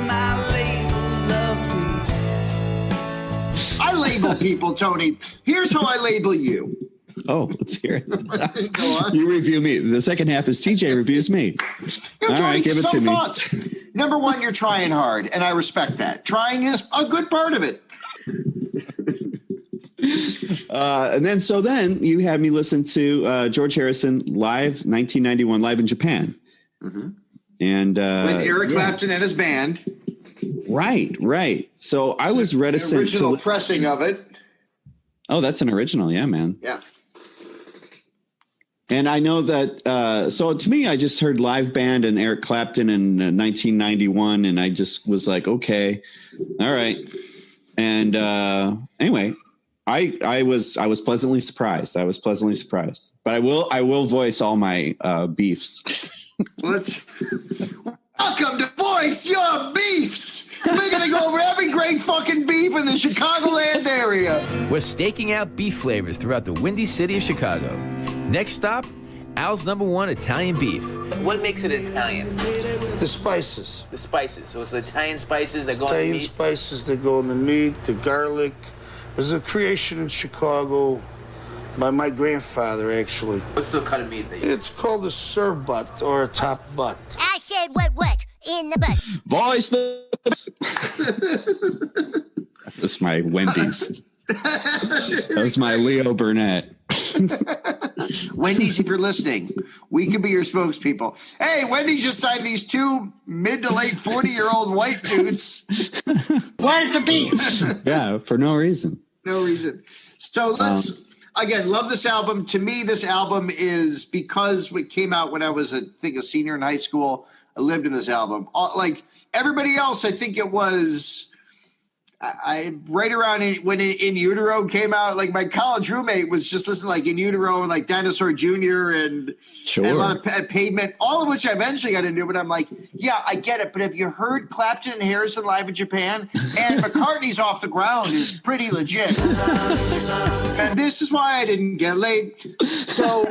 My label loves me.
I label people, Tony. Here's how I label you.
Oh, let's hear it. Go on. You review me. The second half is TJ reviews me. All right, give it to me.
Thoughts. Number 1, you're trying hard, and I respect that. Trying is a good part of it.
And then you had me listen to George Harrison live, 1991, live in Japan.
Mm-hmm.
And
with Eric Clapton and his band.
Right. So I was reticent.
Original pressing of it.
Oh, that's an original. Yeah, man.
Yeah.
And I know that, so to me, I just heard live band and Eric Clapton in 1991, and I just was like, okay, all right. And anyway, I was pleasantly surprised. But I will voice all my beefs.
Welcome to Voice Your Beefs. We're going to go over every great fucking beef in the Chicagoland area.
We're staking out beef flavors throughout the windy city of Chicago. Next stop, Al's #1 Italian beef. What makes it Italian?
The spices.
The spices. So it's the Italian spices that go in the
Italian
meat?
spices that go in the meat, the garlic. It was a creation in Chicago by my grandfather, actually.
What's the cut of meat that you
It's called a surbutt or a top butt.
I said what? In the butt.
Voice the... That's my Wendy's. That was my Leo Burnett.
Wendy's, if you're listening, we could be your spokespeople. Hey, Wendy's just signed these 2 mid to late 40-year-old white dudes.
Where's the beef?
Yeah, for no reason.
No reason. So let's, again, love this album. To me, this album is because it came out when I was, I think, a senior in high school. I lived in this album. Like everybody else, I think it was... I right around when In Utero came out, like my college roommate was just listening like In Utero and like Dinosaur Jr. and a lot of Pavement, all of which I eventually got into. But I'm like, yeah, I get it. But have you heard Clapton and Harrison live in Japan? And McCartney's Off the Ground is pretty legit. And this is why I didn't get laid. So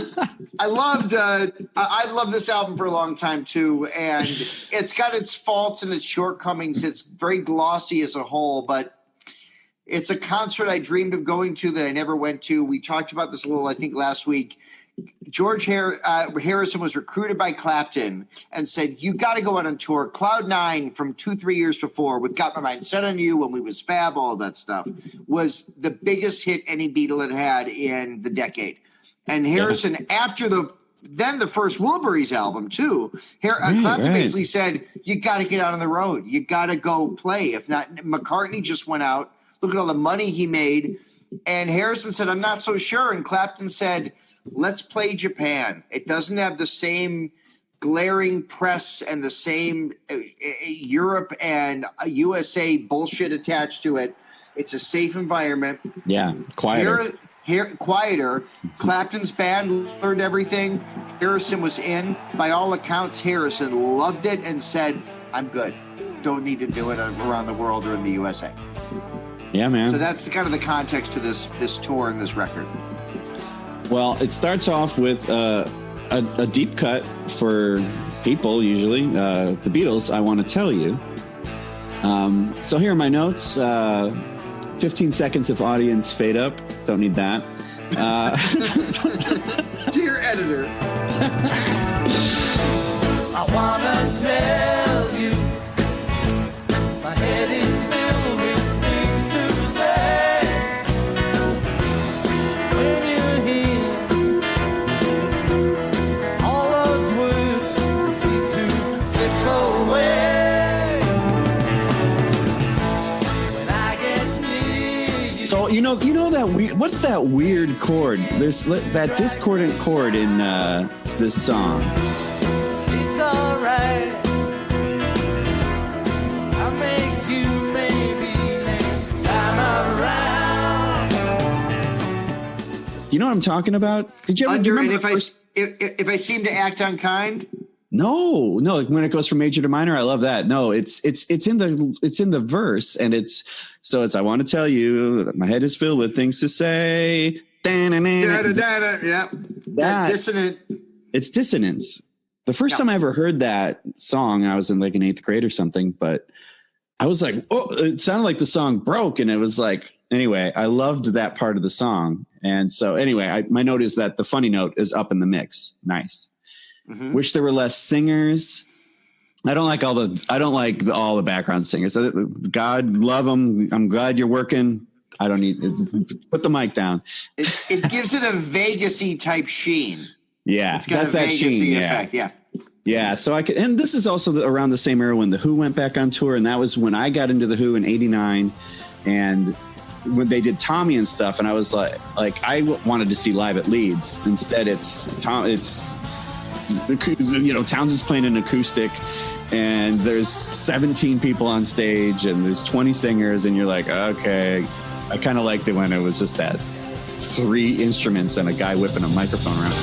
I loved this album for a long time too. And it's got its faults and its shortcomings. It's very glossy as a whole, but it's a concert I dreamed of going to that I never went to. We talked about this a little, I think, last week. George Harrison was recruited by Clapton and said, you got to go out on tour. Cloud 9 from 2-3 years before with Got My Mind Set on You, When We Was Fab, all that stuff, was the biggest hit any Beatle had in the decade. And Harrison, after the first Wilburys album, too, Clapton basically said, you got to get out on the road. You got to go play. If not, McCartney just went out. Look at all the money he made. And Harrison said, I'm not so sure. And Clapton said, let's play Japan. It doesn't have the same glaring press and the same Europe and USA bullshit attached to it. It's a safe environment.
Yeah, quieter.
Quieter. Clapton's band learned everything. Harrison was in. By all accounts, Harrison loved it and said, I'm good. Don't need to do it around the world or in the USA.
Yeah, man.
So that's kind of the context to this tour and this record.
Well, it starts off with a deep cut for people, usually. The Beatles, I Want to Tell You. So here are my notes. 15 seconds of audience fade up. Don't need that.
Dear editor.
I wanna tell you, my head is filled with things to say. When you hear all those words, they seem to slip away. When I get near you.
So you know that what's that weird chord? There's that discordant chord in this song.
It's alright. I'll make you maybe next time around.
You know what I'm talking about? Did you ever remember?
And if I seem to act unkind?
No. When it goes from major to minor, I love that. No, it's in the verse, and it's I want to tell you, my head is filled with things to say.
Yeah. That dissonant.
It's dissonance. The first time I ever heard that song, I was in like an 8th grade or something, but I was like, oh, it sounded like the song broke. And it was like, anyway, I loved that part of the song. And so anyway, my note is that the funny note is up in the mix. Nice. Mm-hmm. Wish there were less singers. I don't like all the background singers. God love them. I'm glad you're working. I don't need put the mic down.
It gives it a Vegas-y type sheen.
Yeah,
it's got
that's
a
that sheen.
effect. Yeah.
Yeah. So and this is also around the same era when the Who went back on tour. And that was when I got into the Who in '89. And when they did Tommy and stuff, and I was like I wanted to see Live at Leeds. Instead, Townsend's playing an acoustic, and there's 17 people on stage, and there's 20 singers, and you're like, okay. I kind of liked it when it was just that 3 instruments and a guy whipping a microphone around.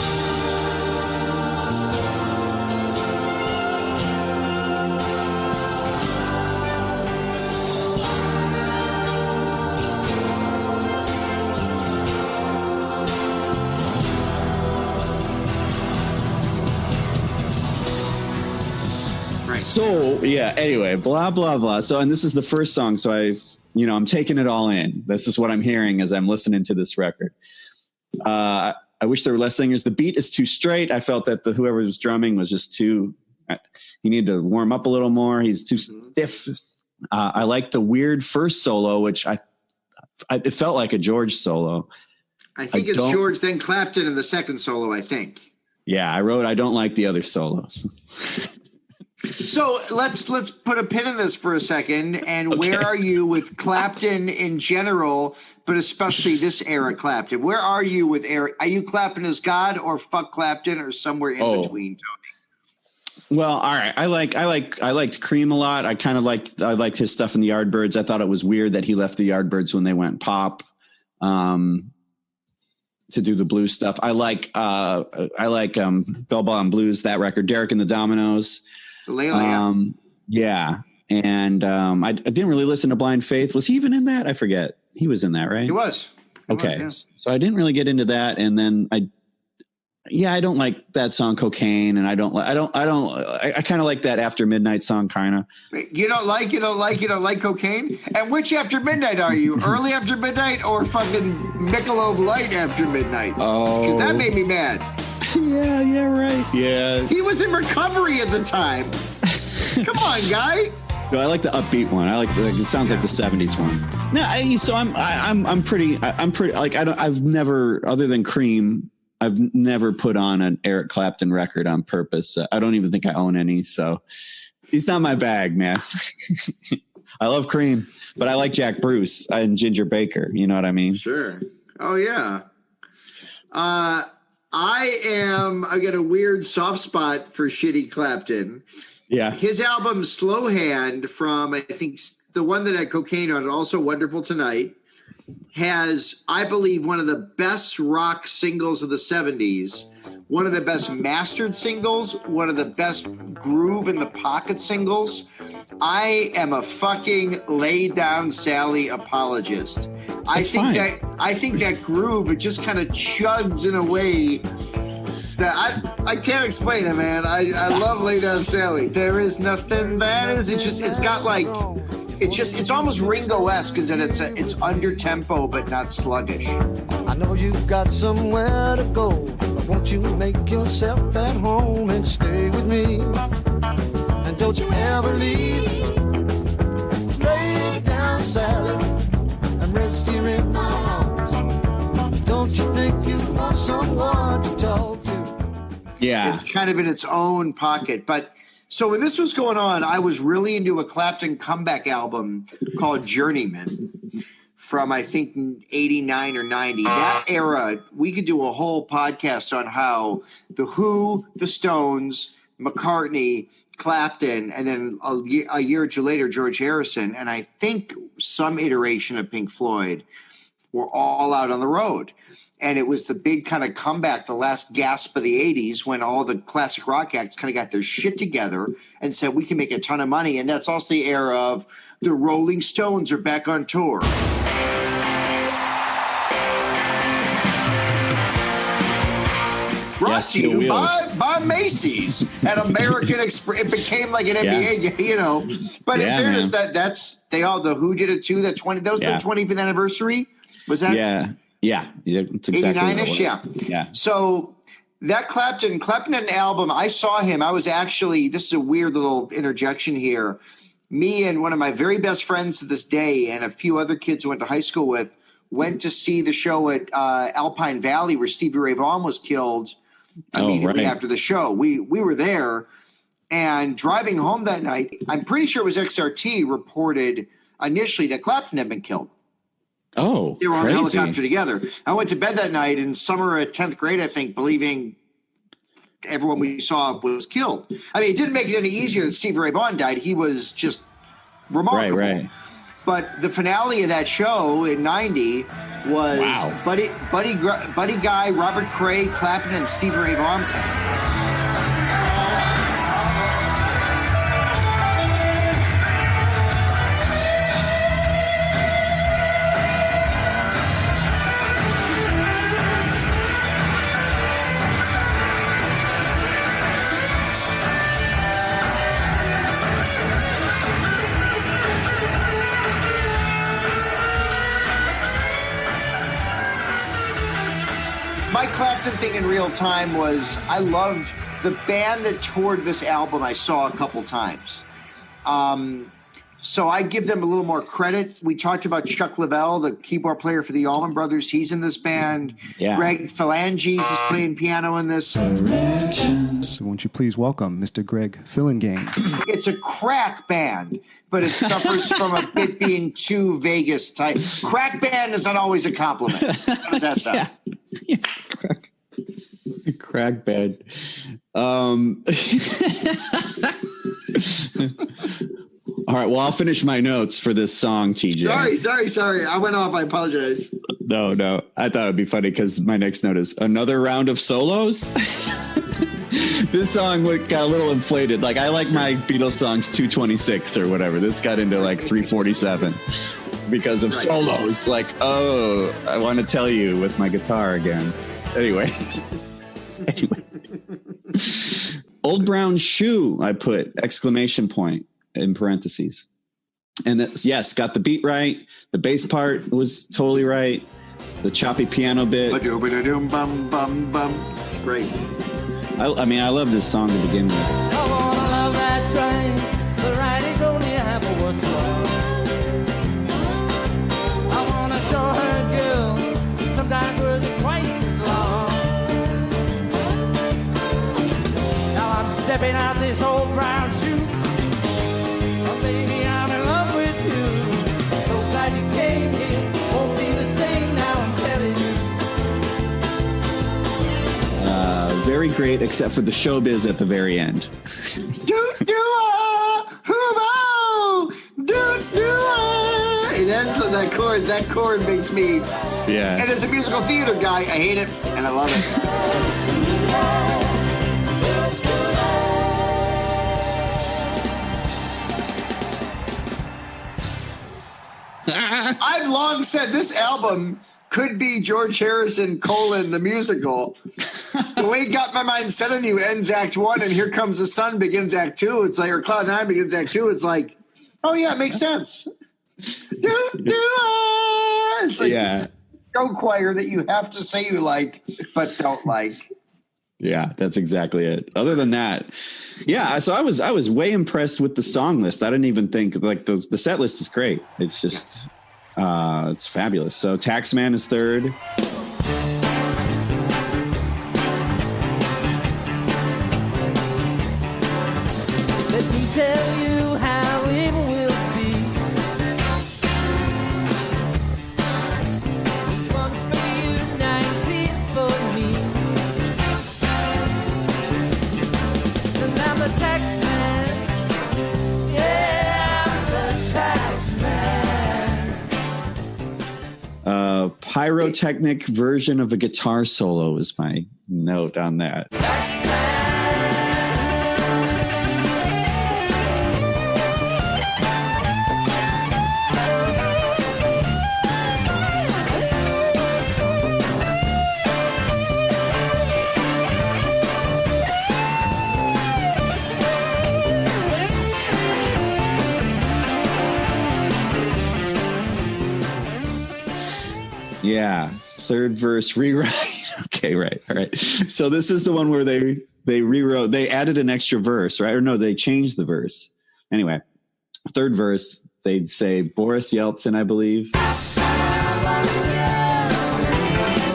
So yeah, anyway, blah, blah, blah. So, and this is the first song. So I'm taking it all in. This is what I'm hearing as I'm listening to this record. I wish there were less singers. The beat is too straight. I felt that whoever was drumming was just too, he needed to warm up a little more. He's too stiff. I like the weird first solo, which it felt like a George solo.
I think it's George, then Clapton in the second solo, I think.
Yeah, I don't like the other solos.
So let's put a pin in this for a second. And okay. Where are you with Clapton in general, but especially this era Clapton? Where are you with Eric? Are you Clapton as God or fuck Clapton or somewhere in between, Tony?
Well, all right. I liked Cream a lot. I liked his stuff in the Yardbirds. I thought it was weird that he left the Yardbirds when they went pop to do the blues stuff. I like Bell Bottom Blues, that record, Derek and the Dominoes. Yeah. And I didn't really listen to Blind Faith. Was he even in that? I forget. He was in that, right?
He was.
Okay. So I didn't really get into that. And then I don't like that song Cocaine. And I kind of like that After Midnight song, kind of.
You don't like Cocaine? And which After Midnight are you? Early After Midnight or fucking Michelob Light After Midnight? Oh. Because that made me mad.
Yeah, right. Yeah.
He was in recovery at the time. Come on, guy.
No, I like the upbeat one. I like it sounds like the 70s one. No, I'm pretty like I've never, other than Cream, I've never put on an Eric Clapton record on purpose. I don't even think I own any, so he's not my bag, man. I love Cream, but I like Jack Bruce and Ginger Baker. You know what I mean?
Sure. Oh yeah. I got a weird soft spot for shitty Clapton.
Yeah.
His album Slow Hand from, I think, the one that had cocaine on it, also Wonderful Tonight, has, I believe, one of the best rock singles of the 70s, one of the best mastered singles, one of the best groove in the pocket singles. I am a fucking lay down Sally apologist. I think that groove, it just kind of chugs in a way that I can't explain it, man. I love Lay Down Sally. There is nothing that is. It's got like, it's almost Ringo-esque, because it's under tempo but not sluggish.
I know you've got somewhere to go, but won't you make yourself at home and stay with me? And don't you ever leave. Lay down, Sally, and rest here in my arms. Don't you think you want someone to talk to?
Yeah.
It's kind of in its own pocket. But so when this was going on, I was really into a Clapton comeback album called Journeyman from, I think, 89 or 90. That era, we could do a whole podcast on how The Who, The Stones, McCartney, Clapton, and then a year or two later, George Harrison, and I think some iteration of Pink Floyd were all out on the road. And it was the big kind of comeback, the last gasp of the 80s, when all the classic rock acts kind of got their shit together and said, we can make a ton of money. And that's also the era of the Rolling Stones are back on tour. Brought to you by Macy's and American Express. It became like an NBA, you know. But in fairness, the Who did it too. That was the 25th anniversary. Was that?
Yeah, it's exactly
89ish. Yeah. So that Clapton had an album. I saw him. I was actually, this is a weird little interjection here. Me and one of my very best friends to this day, and a few other kids who went to high school with, went to see the show at Alpine Valley where Stevie Ray Vaughan was killed immediately after the show. We were there, and driving home that night, I'm pretty sure it was XRT reported initially that Clapton had been killed.
Oh,
they were on a helicopter together. I went to bed that night in summer at 10th grade, I think, believing everyone we saw was killed. I mean, it didn't make it any easier that Stevie Ray Vaughan died. He was just remarkable. Right. But the finale of that show in 90 was Buddy Guy, Robert Cray, Clapton, and Stevie Ray Vaughan. My Clapton thing in real time was I loved the band that toured this album. I saw a couple times. So I give them a little more credit. We talked about Chuck Leavell, the keyboard player for the Allman Brothers. He's in this band. Yeah. Greg Phalanges is playing piano in this.
So won't you please welcome Mr. Greg Phalanges.
It's a crack band, but it suffers from a bit being too Vegas type. Crack band is not always a compliment. How does that sound?
Yeah. Crack band. All right, well, I'll finish my notes for this song, TJ.
Sorry. I went off. I apologize.
No. I thought it'd be funny because my next note is another round of solos. This song got a little inflated. Like, I like my Beatles songs 226 or whatever. This got into like 347 because of solos. Like, oh, I want to tell you with my guitar again. Anyway. Old Brown Shoe, I put exclamation point in parentheses. And yes, got the beat right. The bass part was totally right. The choppy piano bit.
It's great.
I mean, I love this song to begin with.
I wanna love that train. The ride is only half of what's long. I wanna show her girl. Sometimes words are twice as long. Now I'm stepping out this old brown shoe. Oh, baby, I'm in love with you. So glad you came here. Won't be the same now, I'm telling you.
very great, except for the showbiz at the very end.
It ends on that chord. That chord makes me.
Yeah.
And as a musical theater guy, I hate it and I love it. I've long said this album could be George Harrison, the musical. The way it got my mind set on you ends Act 1 and Here Comes the Sun begins Act 2. It's like, or Cloud 9 begins Act 2. It's like, oh yeah, it makes sense. It's like a show choir that you have to say you like, but don't like.
Yeah, that's exactly it. Other than that, yeah. So I was way impressed with the song list. I didn't even think like the set list is great. It's just it's fabulous. So Taxman is third.
Let me tell you how it will be. This one for you, 19 for me. And I'm the taxman. Yeah, I'm the taxman.
Pyrotechnic version of a guitar solo is my note on that. Yeah, third verse rewrite. Okay, right, all right. So this is the one where they rewrote, they added an extra verse, right? Or no, they changed the verse. Anyway, third verse, they'd say Boris Yeltsin, I believe.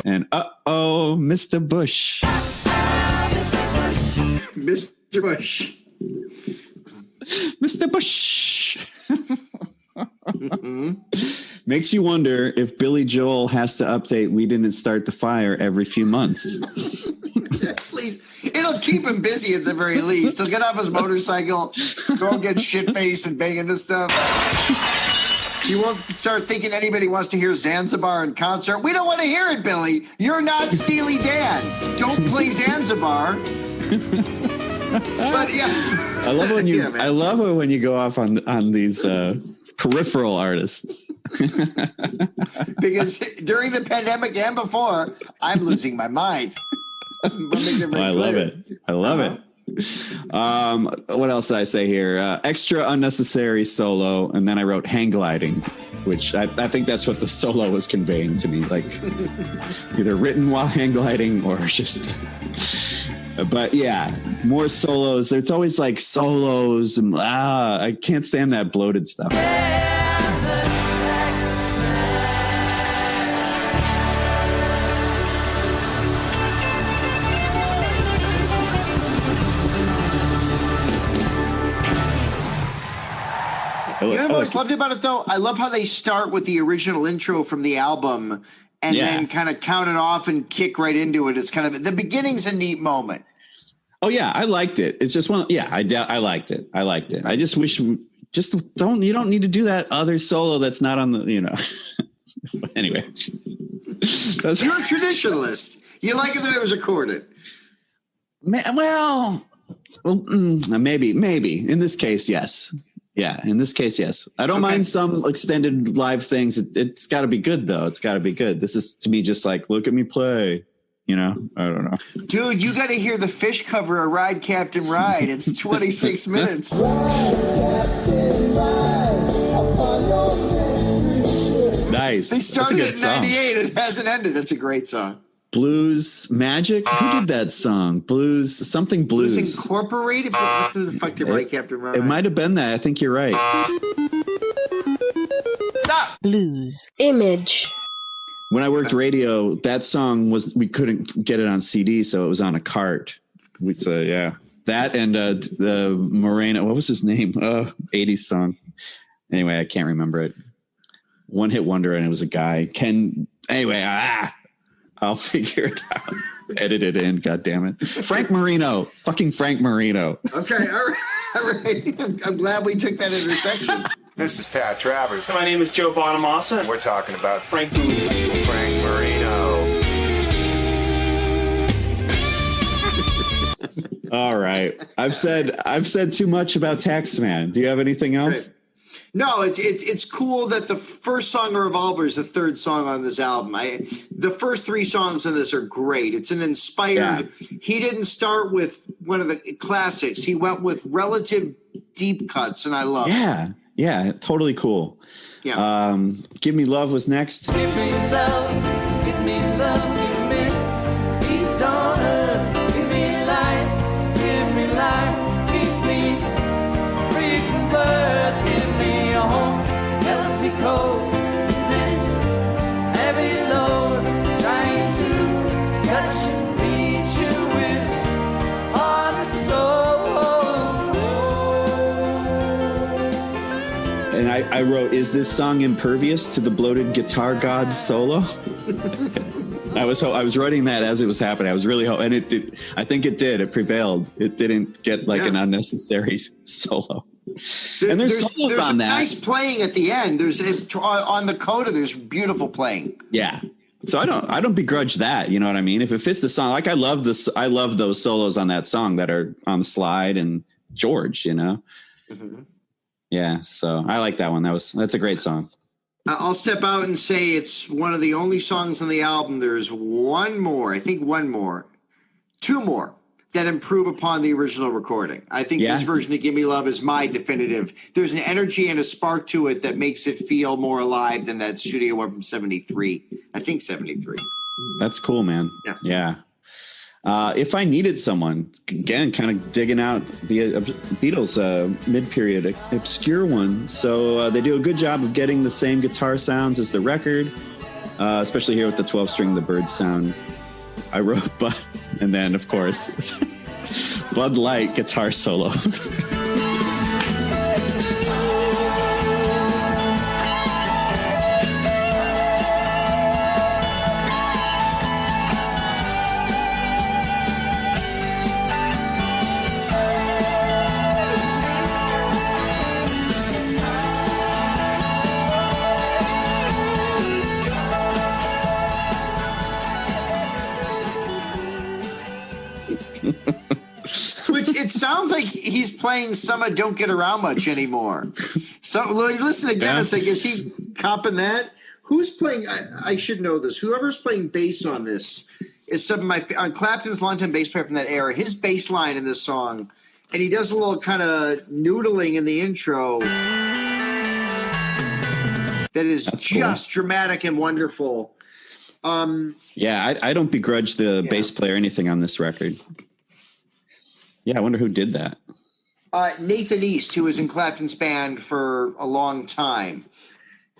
And uh-oh, Mr. Bush.
Mr. Bush.
Mr. Bush. Makes you wonder if Billy Joel has to update We Didn't Start the Fire every few months.
Please. It'll keep him busy at the very least. He'll get off his motorcycle, go get shit-faced and bang into stuff. You won't start thinking anybody wants to hear Zanzibar in concert. We don't want to hear it, Billy. You're not Steely Dan. Don't play Zanzibar. But yeah.
I love when you I love it when you go off on these peripheral artists.
Because during the pandemic and before, I'm losing my mind.
I love it. I love it. What else did I say here? Extra unnecessary solo, and then I wrote hang gliding, which I think that's what the solo was conveying to me, like either written while hang gliding or just. But yeah, more solos. There's always like solos, and I can't stand that bloated stuff.
You know what I always loved about it, though? I love how they start with the original intro from the album and then kind of count it off and kick right into it. It's kind of the beginning's a neat moment.
Oh yeah, I liked it. It's just one. Yeah, I liked it. I liked it. I just wish you don't need to do that other solo that's not on the. Anyway,
you're a traditionalist. You like it that it was recorded.
Well, maybe in this case, yes. Yeah, in this case, yes. I don't mind some extended live things. It's got to be good, though. It's got to be good. This is, to me, just like, look at me play. I don't know.
Dude, you got to hear the Fish cover of Ride, Captain, Ride. It's 26 minutes.
Nice.
They started in 98. It hasn't ended. It's a great song.
Blues Magic? Who did that song? Blues
Incorporated? What the fuck did Ride, Captain, Ride?
It might have been that. I think you're right.
Stop!
Blues Image.
When I worked radio, that song we couldn't get it on CD, so it was on a cart. That and the Moreno, what was his name? 80s song. Anyway, I can't remember it. One hit wonder, and it was a guy. I'll figure it out. Edit it in, God damn it. Frank Marino. Fucking Frank Marino.
Okay, all right. I'm glad we took that intersection.
This is Pat Travers. My name is Joe Bonamassa, and we're talking about Frank Marino.
All right. I've said too much about Taxman. Do you have anything else?
Right. No, it's cool that the first song, Revolver, is the third song on this album. The first three songs on this are great. It's an inspired. Yeah. He didn't start with one of the classics. He went with relative deep cuts, and I love it.
Yeah, totally cool.
Yeah.
Give Me Love was next.
Give me love, give me love, give me peace on earth, give me light, give me life, keep me free from birth, give me a home, help me cope this heavy load, trying to touch and reach you with heart and soul.
And I wrote, is this song impervious to the bloated guitar god's solo? I was writing that as it was happening. I was really hoping, and it did. I think it did. It prevailed. It didn't get like an unnecessary solo. And there's solos on that.
Nice playing at the end. There's on the coda. There's beautiful playing.
Yeah. So I don't begrudge that. You know what I mean? If it fits the song, like I love those solos on that song that are on the slide and George. You know. Mm-hmm. Yeah. So I like that one. That's a great song.
I'll step out and say it's one of the only songs on the album. There's two more that improve upon the original recording. I think this version of Give Me Love is my definitive. There's an energy and a spark to it that makes it feel more alive than that studio one from 73. I think 73.
That's cool, man. Yeah. If I Needed Someone, again, kind of digging out the Beatles mid-period obscure one. So they do a good job of getting the same guitar sounds as the record, especially here with the 12-string, the bird sound. I wrote, and then, of course, Bud Light guitar solo.
Which it sounds like he's playing some I Don't Get Around Much anymore. So listen again. It's like, is he copping that? Who's playing? I should know this. Whoever's playing bass on this is some of my on Clapton's longtime bass player from that era. His bass line in this song, and he does a little kind of noodling in the intro. That is just dramatic and wonderful.
I don't begrudge the bass player anything on this record. Yeah, I wonder who did that.
Nathan East, who was in Clapton's band for a long time.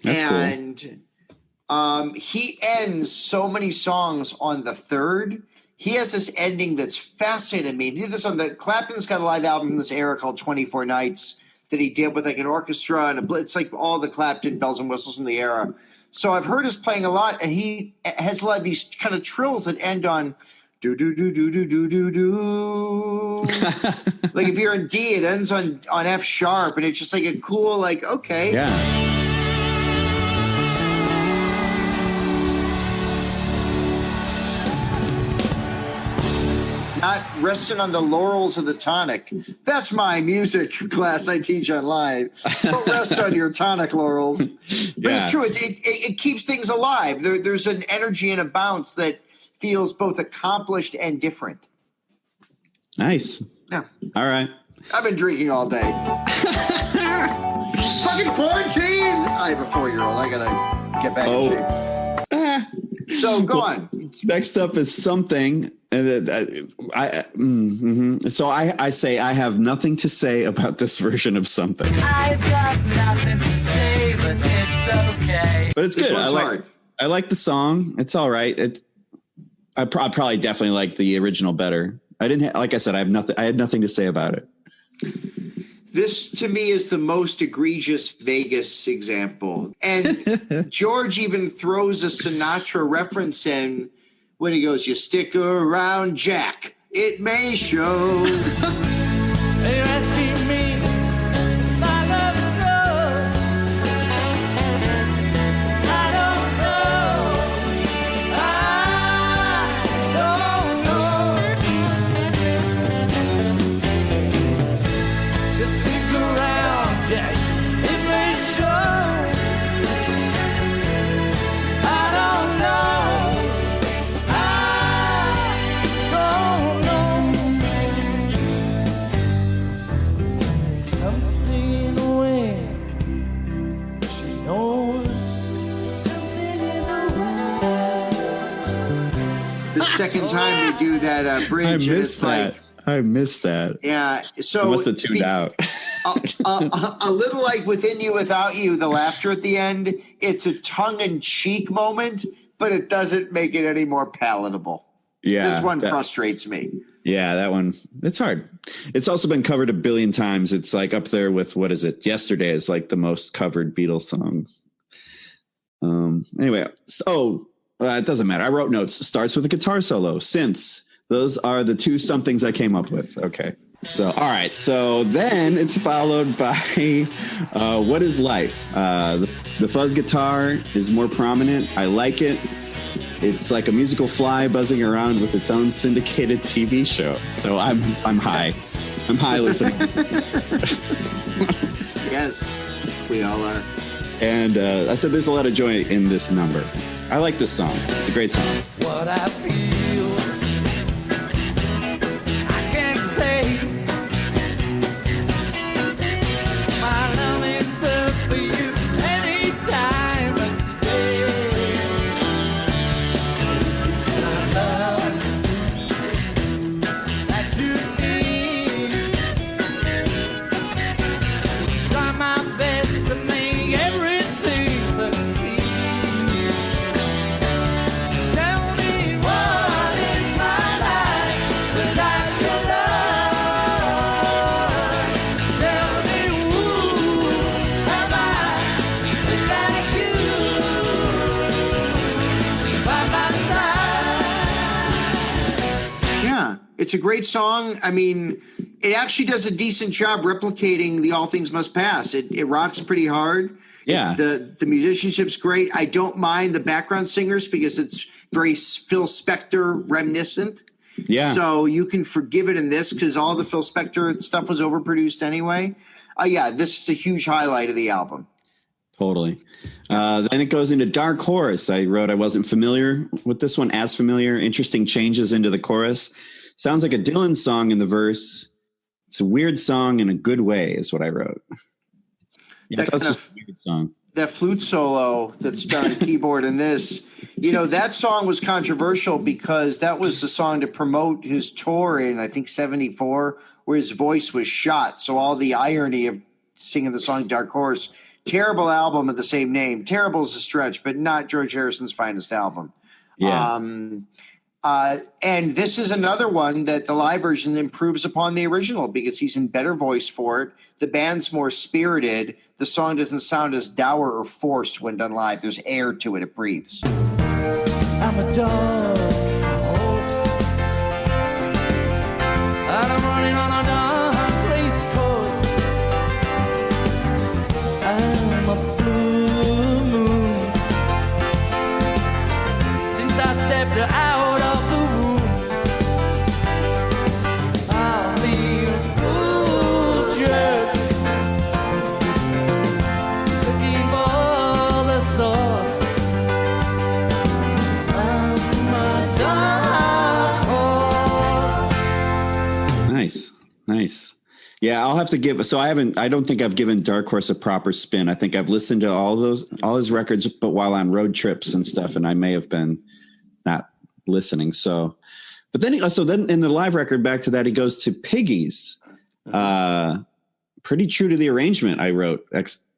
That's
cool. He ends so many songs on the third. He has this ending that's fascinating me. He did this on Clapton's got a live album from this era called 24 Nights that he did with like an orchestra and it's like all the Clapton bells and whistles from the era. So I've heard his playing a lot, and he has a lot of these kind of trills that end on do do do do do do do do. Like if you're in D, it ends on F sharp, and it's just like a cool, like, okay.
Yeah.
Not resting on the laurels of the tonic. That's my music class I teach online. Don't rest on your tonic laurels. But it's true. It keeps things alive. There's an energy and a bounce that feels both accomplished and different.
Nice.
Yeah.
All right.
I've been drinking all day. Fucking quarantine. I have a 4-year-old. I gotta get back in shape. So go on.
Next up is Something. So I say I have nothing to say about this version of Something.
I've got nothing to say, but it's okay.
But it's good. I like the song. It's all right. I probably definitely like the original better. I didn't like I said, I had nothing to say about it.
This to me is the most egregious Vegas example. And George even throws a Sinatra reference in when he goes, "You stick around, Jack, it may show."
You're asking me if I love you. I don't know. Just stick around, Jack. It may show. I don't know. Something in the way she knows. Something in the way.
The second time they do that bridge,
I
and
missed
it's
that.
like,
I missed that.
yeah. So
I must have tuned out.
a little like Within You, Without You, the laughter at the end. It's a tongue-in-cheek moment, but it doesn't make it any more palatable.
Yeah,
This one frustrates me.
Yeah, that one, it's hard. It's also been covered a billion times. It's like up there with, what is it? Yesterday is like the most covered Beatles song. Anyway, it doesn't matter. I wrote notes. Starts with a guitar solo, synths. Those are the two somethings I came up with. Okay. So, all right. So then it's followed by What is Life? The fuzz guitar is more prominent. I like it. It's like a musical fly buzzing around with its own syndicated TV show. So I'm high. I'm high listening.
Yes, we all are.
And I said there's a lot of joy in this number. I like this song. It's a great song.
What I feel, I can't say. My love is there for you any time of day. It's my love that you need. Try my best to make everything succeed. Tell me what is my life without your love? Tell me who am I without you by my side?
Yeah, it's a great song. I mean, it actually does a decent job replicating the All Things Must Pass. It rocks pretty hard.
Yeah.
The musicianship's great. I don't mind the background singers because it's very Phil Spector reminiscent.
Yeah.
So you can forgive it in this because all the Phil Spector stuff was overproduced anyway. Yeah, this is a huge highlight of the album.
Totally. Then it goes into Dark Horse. I wrote I wasn't familiar with this one, as familiar. Interesting changes into the chorus. Sounds like a Dylan song in the verse. It's a weird song in a good way is what I wrote. Yeah,
That
that's
kind
just a weird song.
That flute solo that's on the keyboard in this, that song was controversial because that was the song to promote his tour in, I think, 74, where his voice was shot. So all the irony of singing the song Dark Horse, terrible album of the same name. Terrible is a stretch, but not George Harrison's finest album.
Yeah.
And this is another one that the live version improves upon the original because he's in better voice for it. The band's more spirited. The song doesn't sound as dour or forced when done live. There's air to it. It breathes.
I'm a dog horse, and I'm running on a dark race course. I'm a blue moon since I stepped out of the womb. I'll be a cool jerk, looking for the source.
Nice. Yeah, I'll have to give. So I don't think I've given Dark Horse a proper spin. I think I've listened to all his records, but while on road trips and stuff, and I may have been not listening. So, but then in the live record, back to that, he goes to Piggies. Pretty true to the arrangement. I wrote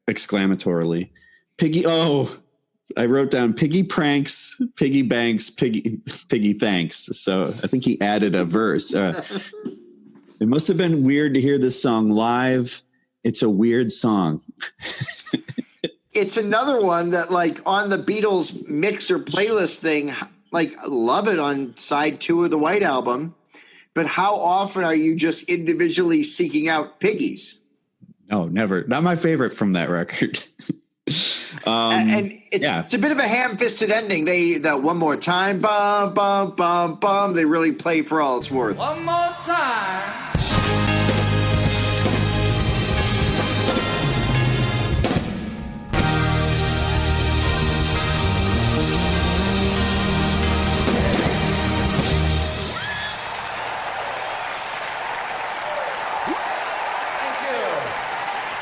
exclamatorily, Piggy. Oh, I wrote down Piggy pranks, Piggy banks, Piggy thanks. So I think he added a verse. It must have been weird to hear this song live. It's a weird song.
It's another one that, like, on the Beatles mixer playlist thing, like love it on side 2 of the White Album, but how often are you just individually seeking out Piggies?
No, never. Not my favorite from that record.
And it's a bit of a ham-fisted ending. The one more time, bum, bum, bum, bum, they really play for all it's worth.
One more time.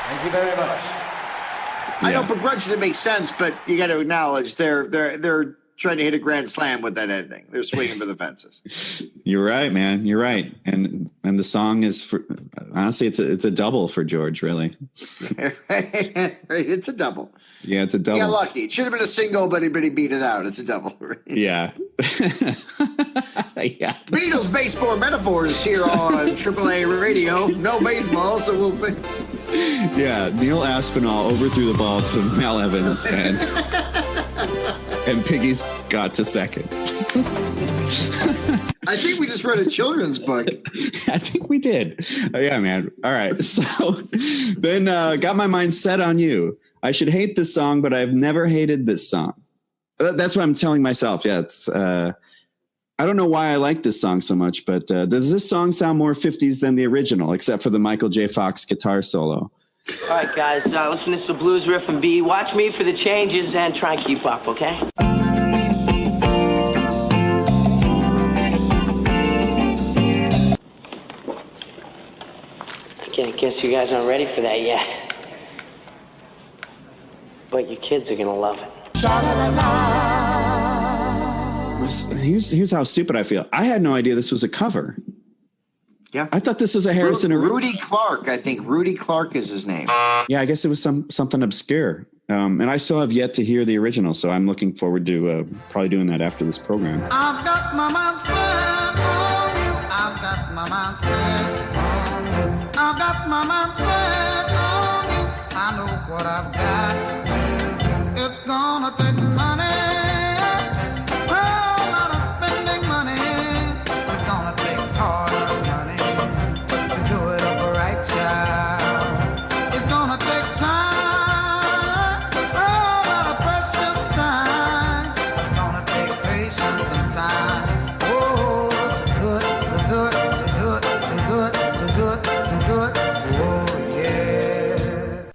Thank you very much.
I don't begrudge it. It makes sense, but you got to acknowledge they're trying to hit a grand slam with that ending. They're swinging for the fences.
You're right, man. You're right. And the song is honestly, it's a double for George, really.
It's a double.
Yeah, it's a double.
You got lucky. It should have been a single, but he beat it out. It's a double.
Yeah. Yeah.
Beatles baseball metaphors here on AAA radio. No baseball, so we'll think.
Yeah, Neil Aspinall overthrew the ball to Mel Evans, and Piggies got to second.
I think we just read a children's book.
I think we did. Oh, yeah, man. All right. So then got my mind set on you. I should hate this song, but I've never hated this song. That's what I'm telling myself. Yeah, it's. I don't know why I like this song so much, but does this song sound more 50s than the original, except for the Michael J. Fox guitar solo?
All right, guys, listen to the blues riff and B. Watch me for the changes and try and keep up, okay? I guess you guys aren't ready for that yet. But your kids are gonna love it.
Here's how stupid I feel. I had no idea this was a cover.
Yeah.
I thought this was a Harrison.
Rudy Clark, I think. Rudy Clark is his name.
Yeah, I guess it was something obscure. And I still have yet to hear the original, so I'm looking forward to probably doing that after this program.
I've got my mind set on you. I've got my mind set on you. I've got my mind set on you. I know what I've got to do. It's gonna take money.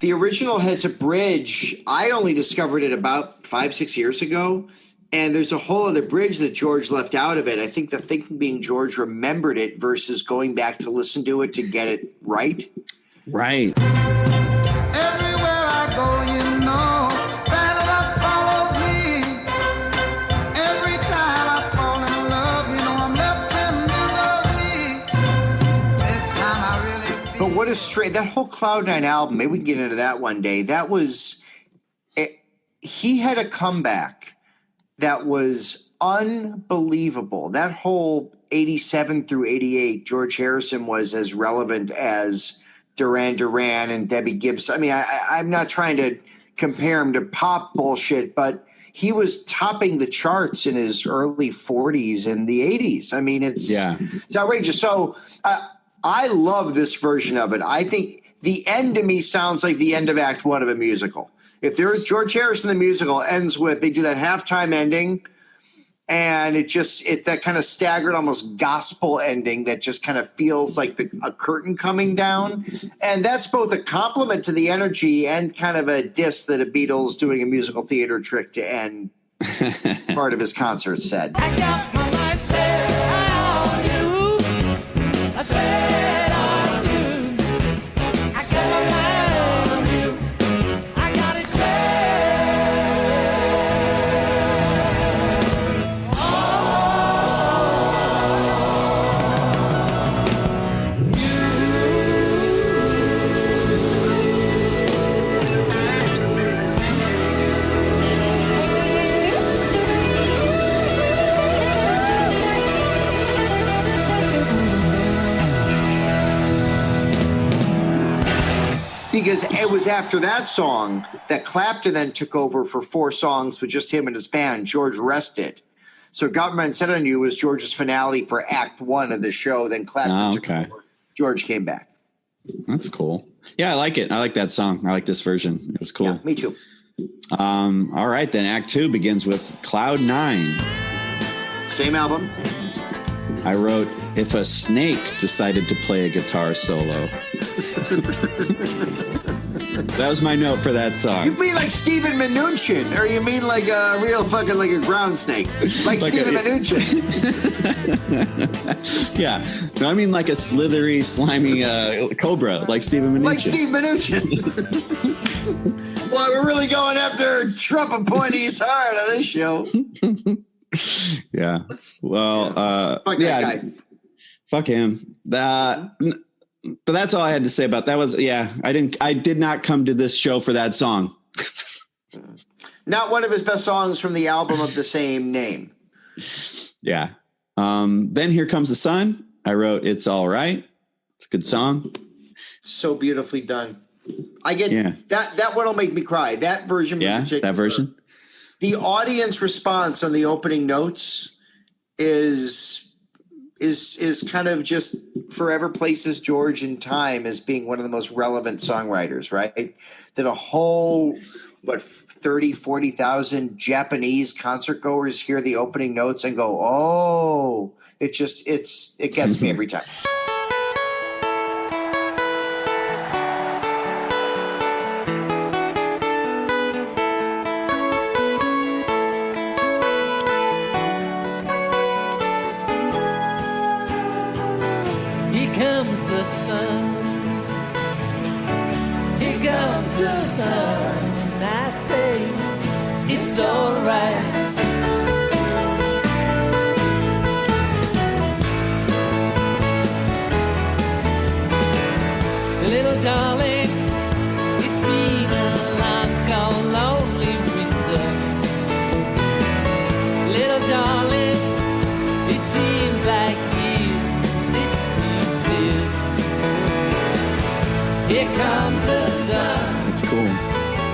The original has a bridge. I only discovered it about 5-6 years ago. And there's a whole other bridge that George left out of it. I think the thinking being George remembered it versus going back to listen to it to get it right.
Right.
Everywhere I go, you know, bad luck follows me. Every time I fall in love, you know, I'm left in misery. This time I really feel.
But what a straight, that whole Cloud9 album, maybe we can get into that one day. That was, he had a comeback that was unbelievable. That whole 87 through 88, George Harrison was as relevant as Duran Duran and Debbie Gibson. I mean, I'm not trying to compare him to pop bullshit, but he was topping the charts in his early 40s and the 80s. I mean, it's outrageous. So I love this version of it. I think the end to me sounds like the end of Act One of a musical. If there's George Harrison, the musical ends with, they do that halftime ending, and it that kind of staggered, almost gospel ending that just kind of feels like a curtain coming down. And that's both a compliment to the energy and kind of a diss that a Beatles doing a musical theater trick to end part of his concert set.
I got my mind set on you. I set on you. I set my mind on you. I got it set.
Because it was after that song that Clapton then took over for 4 songs with just him and his band. George rested. So Got My Mind Set on You was George's finale for Act 1 of the show. Then Clapton took over. George came back.
That's cool. Yeah, I like it. I like that song. I like this version. It was cool.
Yeah, me too.
All right, then Act 2 begins with Cloud 9.
Same album.
I wrote, if a snake decided to play a guitar solo. That was my note for that song.
You mean like Stephen Mnuchin, or you mean like a real fucking like a ground snake, like Stephen Mnuchin?
Yeah, no, I mean like a slithery, slimy cobra, like Stephen Mnuchin.
Like Steve Mnuchin. Well, we're really going after Trump appointees hard on this show.
Yeah. Well,
fuck that guy.
Fuck him. But that's all I had to say about that. I did not come to this show for that song.
Not one of his best songs from the album of the same name.
Yeah. Then Here Comes the Sun. I wrote, it's all right. It's a good song.
So beautifully done. I get that one will make me cry. That version.
Yeah. That version.
The audience response on the opening notes is kind of just forever places George in time as being one of the most relevant songwriters, right? That a whole, 40,000 Japanese concert goers hear the opening notes and go, oh, it gets me every time.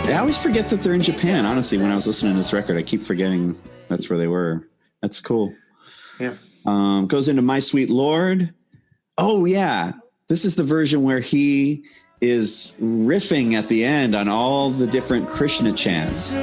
I always forget that they're in Japan. Honestly, when I was listening to this record, I keep forgetting that's where they were. That's cool.
Yeah.
Goes into My Sweet Lord. Oh, yeah. This is the version where he is riffing at the end on all the different Krishna chants.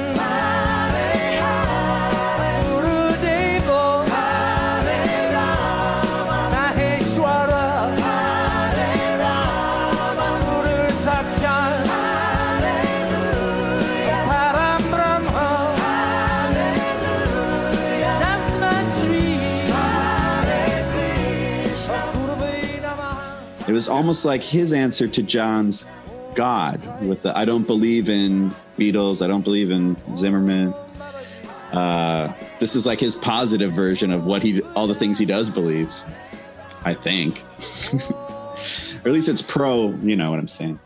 It was almost like his answer to John's God with the I don't believe in Beatles, I don't believe in Zimmerman. This is like his positive version of all the things he does believe, I think. Or at least it's pro, you know what I'm saying.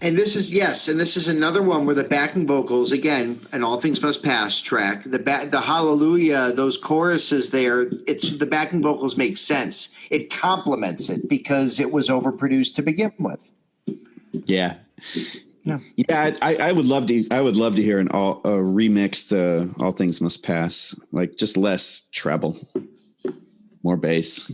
And this is another one where the backing vocals, again, an All Things Must Pass track, the Hallelujah, those choruses there, the backing vocals make sense. It complements it because it was overproduced to begin with.
Yeah. Yeah, I would love to hear a remixed All Things Must Pass, like just less treble, more bass.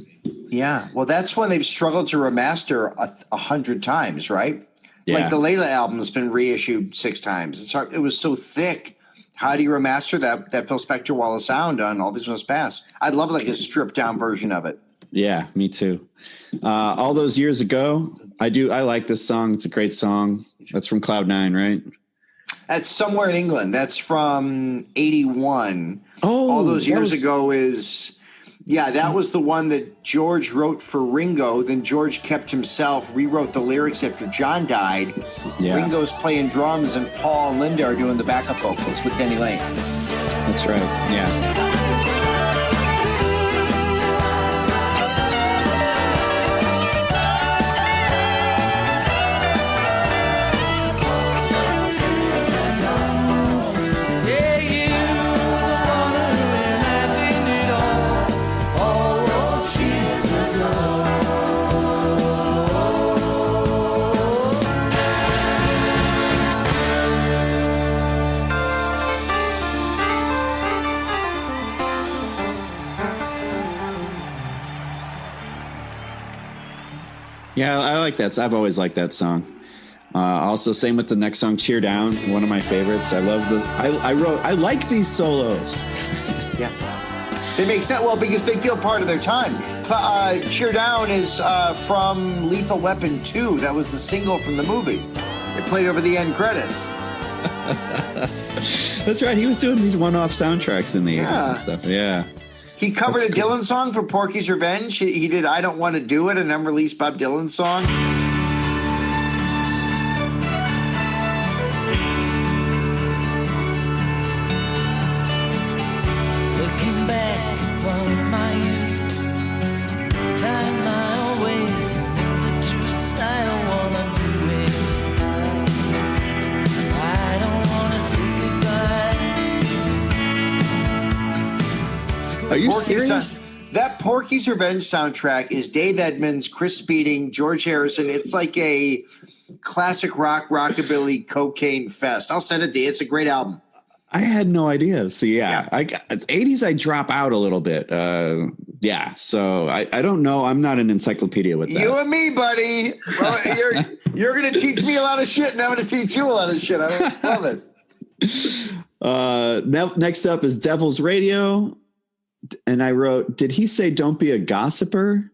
Yeah, well, that's when they've struggled to remaster 100 times, right?
Yeah.
Like the Layla album has been reissued 6 times. It's hard. It was so thick. How do you remaster that Phil Spector wall of sound on All These Must Pass? I'd love like a stripped down version of it.
Yeah, me too. All those years ago, I like this song. It's a great song. That's from Cloud 9, right?
That's Somewhere in England. That's from 81.
Oh,
All Those Years Ago is... Yeah, that was the one that George wrote for Ringo. Then George kept himself, rewrote the lyrics after John died.
Yeah.
Ringo's playing drums and Paul and Linda are doing the backup vocals with Denny Lane.
That's right, yeah. Yeah, I like that. I've always liked that song. Also, same with the next song, Cheer Down, one of my favorites. I love I like these solos.
Yeah. They make sense, well, because they feel part of their time. Cheer Down is from Lethal Weapon 2. That was the single from the movie. It played over the end credits.
That's right. He was doing these one-off soundtracks in the 80s and stuff. Yeah.
He covered a Dylan song for Porky's Revenge. He did I Don't Want to Do It, an unreleased Bob Dylan song.
Looking back upon my youth, time my ways, the truth, I don't wanna do it. I don't wanna say goodbye.
Are you serious?
That Porky's Revenge soundtrack is Dave Edmunds, Chris Speeding, George Harrison. It's like a classic rock, rockabilly, cocaine fest. I'll send it to you. It's a great album.
I had no idea. So yeah. 80s I drop out a little bit. So I don't know. I'm not an encyclopedia with that.
You and me, buddy. Well, you're going to teach me a lot of shit, and I'm going to teach you a lot of shit. I love it.
Next up is Devil's Radio. And I wrote, did he say don't be a gossiper?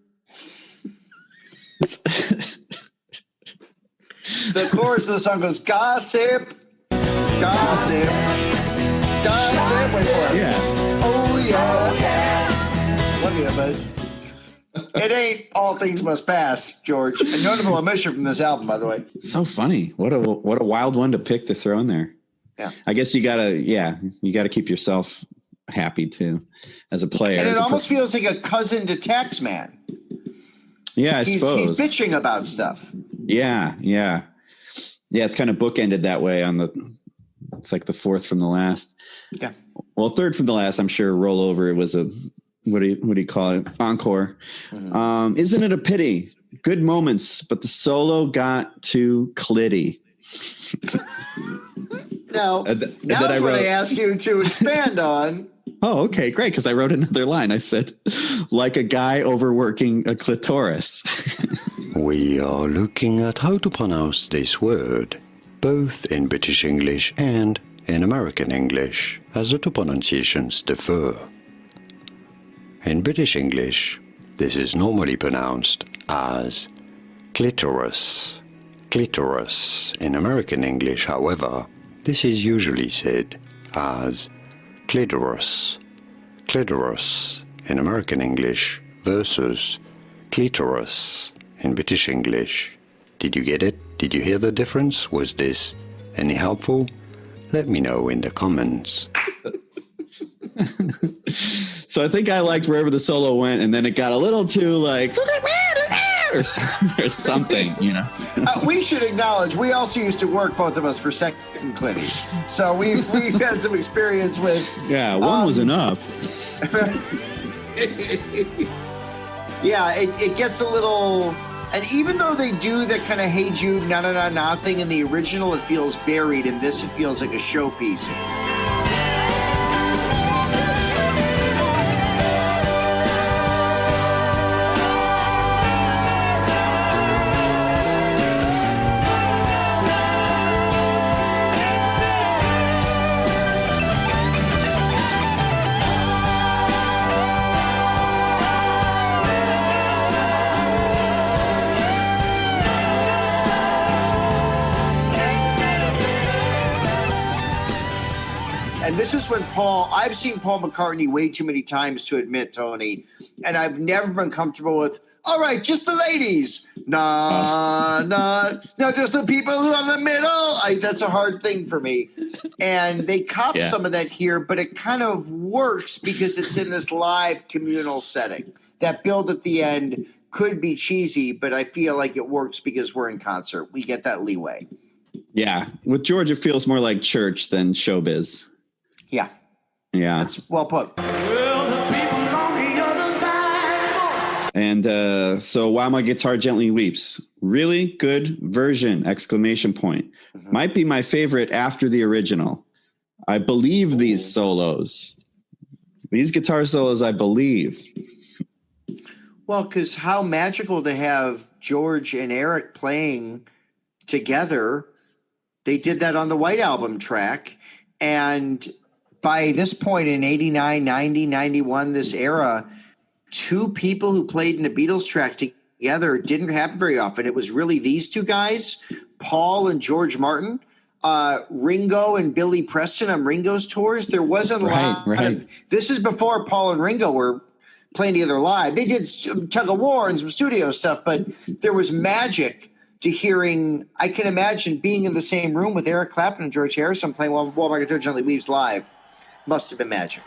The chorus of the song goes, gossip, gossip, gossip. Wait for it.
Yeah.
Oh, yeah. Love you, bud. It ain't All Things Must Pass, George. A notable omission from this album, by the way.
So funny. What a wild one to pick to throw in there.
Yeah.
I guess you gotta keep yourself happy too as a player.
And it almost feels like a cousin to Taxman.
Yeah, I suppose.
He's bitching about stuff.
Yeah. It's kind of bookended that way it's like the fourth from the last.
Yeah.
Well, third from the last, I'm sure. Rollover. It was a, what do you call it? Encore. Mm-hmm. Isn't it a pity? Good moments, but the solo got too clitty.
Now, that's what I ask you to expand on.
Oh, okay, great. Because I wrote another line. I said, like a guy overworking a clitoris.
We are looking at how to pronounce this word, both in British English and in American English, as the two pronunciations differ. In British English, this is normally pronounced as clitoris. Clitoris. In American English, however, this is usually said as clitoris. Clitoris in American English versus clitoris in British English. Did you get it? Did you hear the difference? Was this any helpful? Let me know in the comments.
So I think I liked wherever the solo went, and then it got a little too like or something, you know.
We should acknowledge we also used to work, both of us, for Second Clitty, so we've had some experience with.
Yeah, one was enough.
Yeah, it gets a little, and even though they do that kind of "Hey Jude, na na na na" thing in the original, it feels buried. In this, it feels like a showpiece. And this is when I've seen Paul McCartney way too many times to admit, Tony, and I've never been comfortable with, all right, just the ladies. Nah, just the people who are in the middle. That's a hard thing for me. And they cop some of that here, but it kind of works because it's in this live communal setting. That build at the end could be cheesy, but I feel like it works because we're in concert. We get that leeway.
Yeah. With George, it feels more like church than showbiz.
Yeah.
Yeah.
That's well put.
And so While My Guitar Gently Weeps, really good version, exclamation point. Mm-hmm. Might be my favorite after the original. I believe these solos. These guitar solos, I believe.
Well, because how magical to have George and Eric playing together. They did that on the White Album track. And by this point in 89, 90, 91, this era, two people who played in the Beatles track together didn't happen very often. It was really these two guys, Paul and George Martin, Ringo and Billy Preston on Ringo's tours. There wasn't a lot of, this is before Paul and Ringo were playing together live. They did tug of war and some studio stuff, but there was magic to hearing. I can imagine being in the same room with Eric Clapton and George Harrison playing While My Guitar Gently Weeps live. Must have been magic.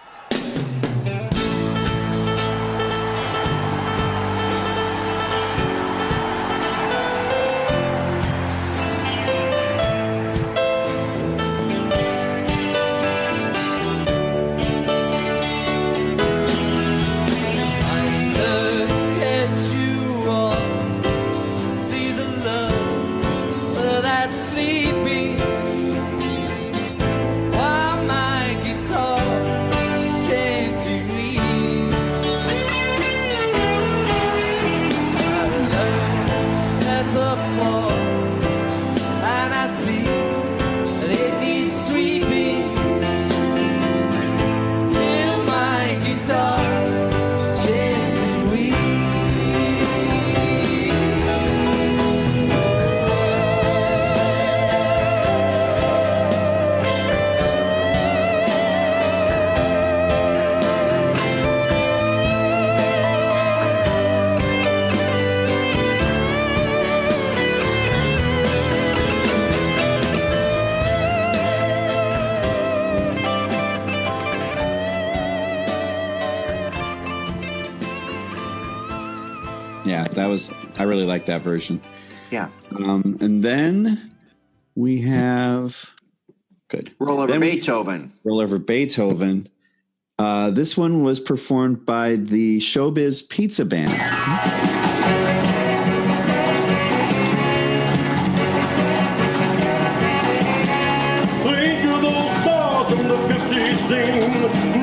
I really like that version.
Yeah.
And then we have
Roll Over Beethoven.
Roll Over Beethoven. This one was performed by the Showbiz Pizza Band.
Think of those stars from the 50s scene,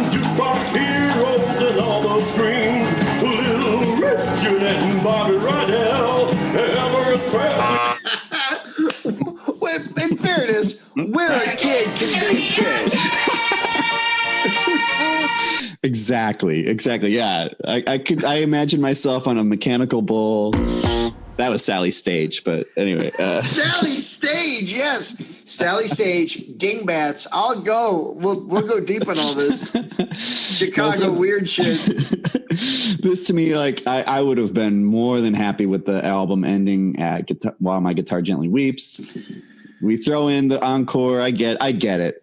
jukebox heroes and all those screens. Little Richard and Bobby Rydell, Everett Presley.
In fairness, where a kid can be a kid.
Exactly. Yeah. I imagine myself on a mechanical bull. That was Sally Stage, but anyway.
Sally Stage, yes. Sally Stage, Dingbats. I'll go. We'll go deep on all this. Chicago weird shit.
This to me, like, I would have been more than happy with the album ending at While My Guitar Gently Weeps. We throw in the encore. I get it.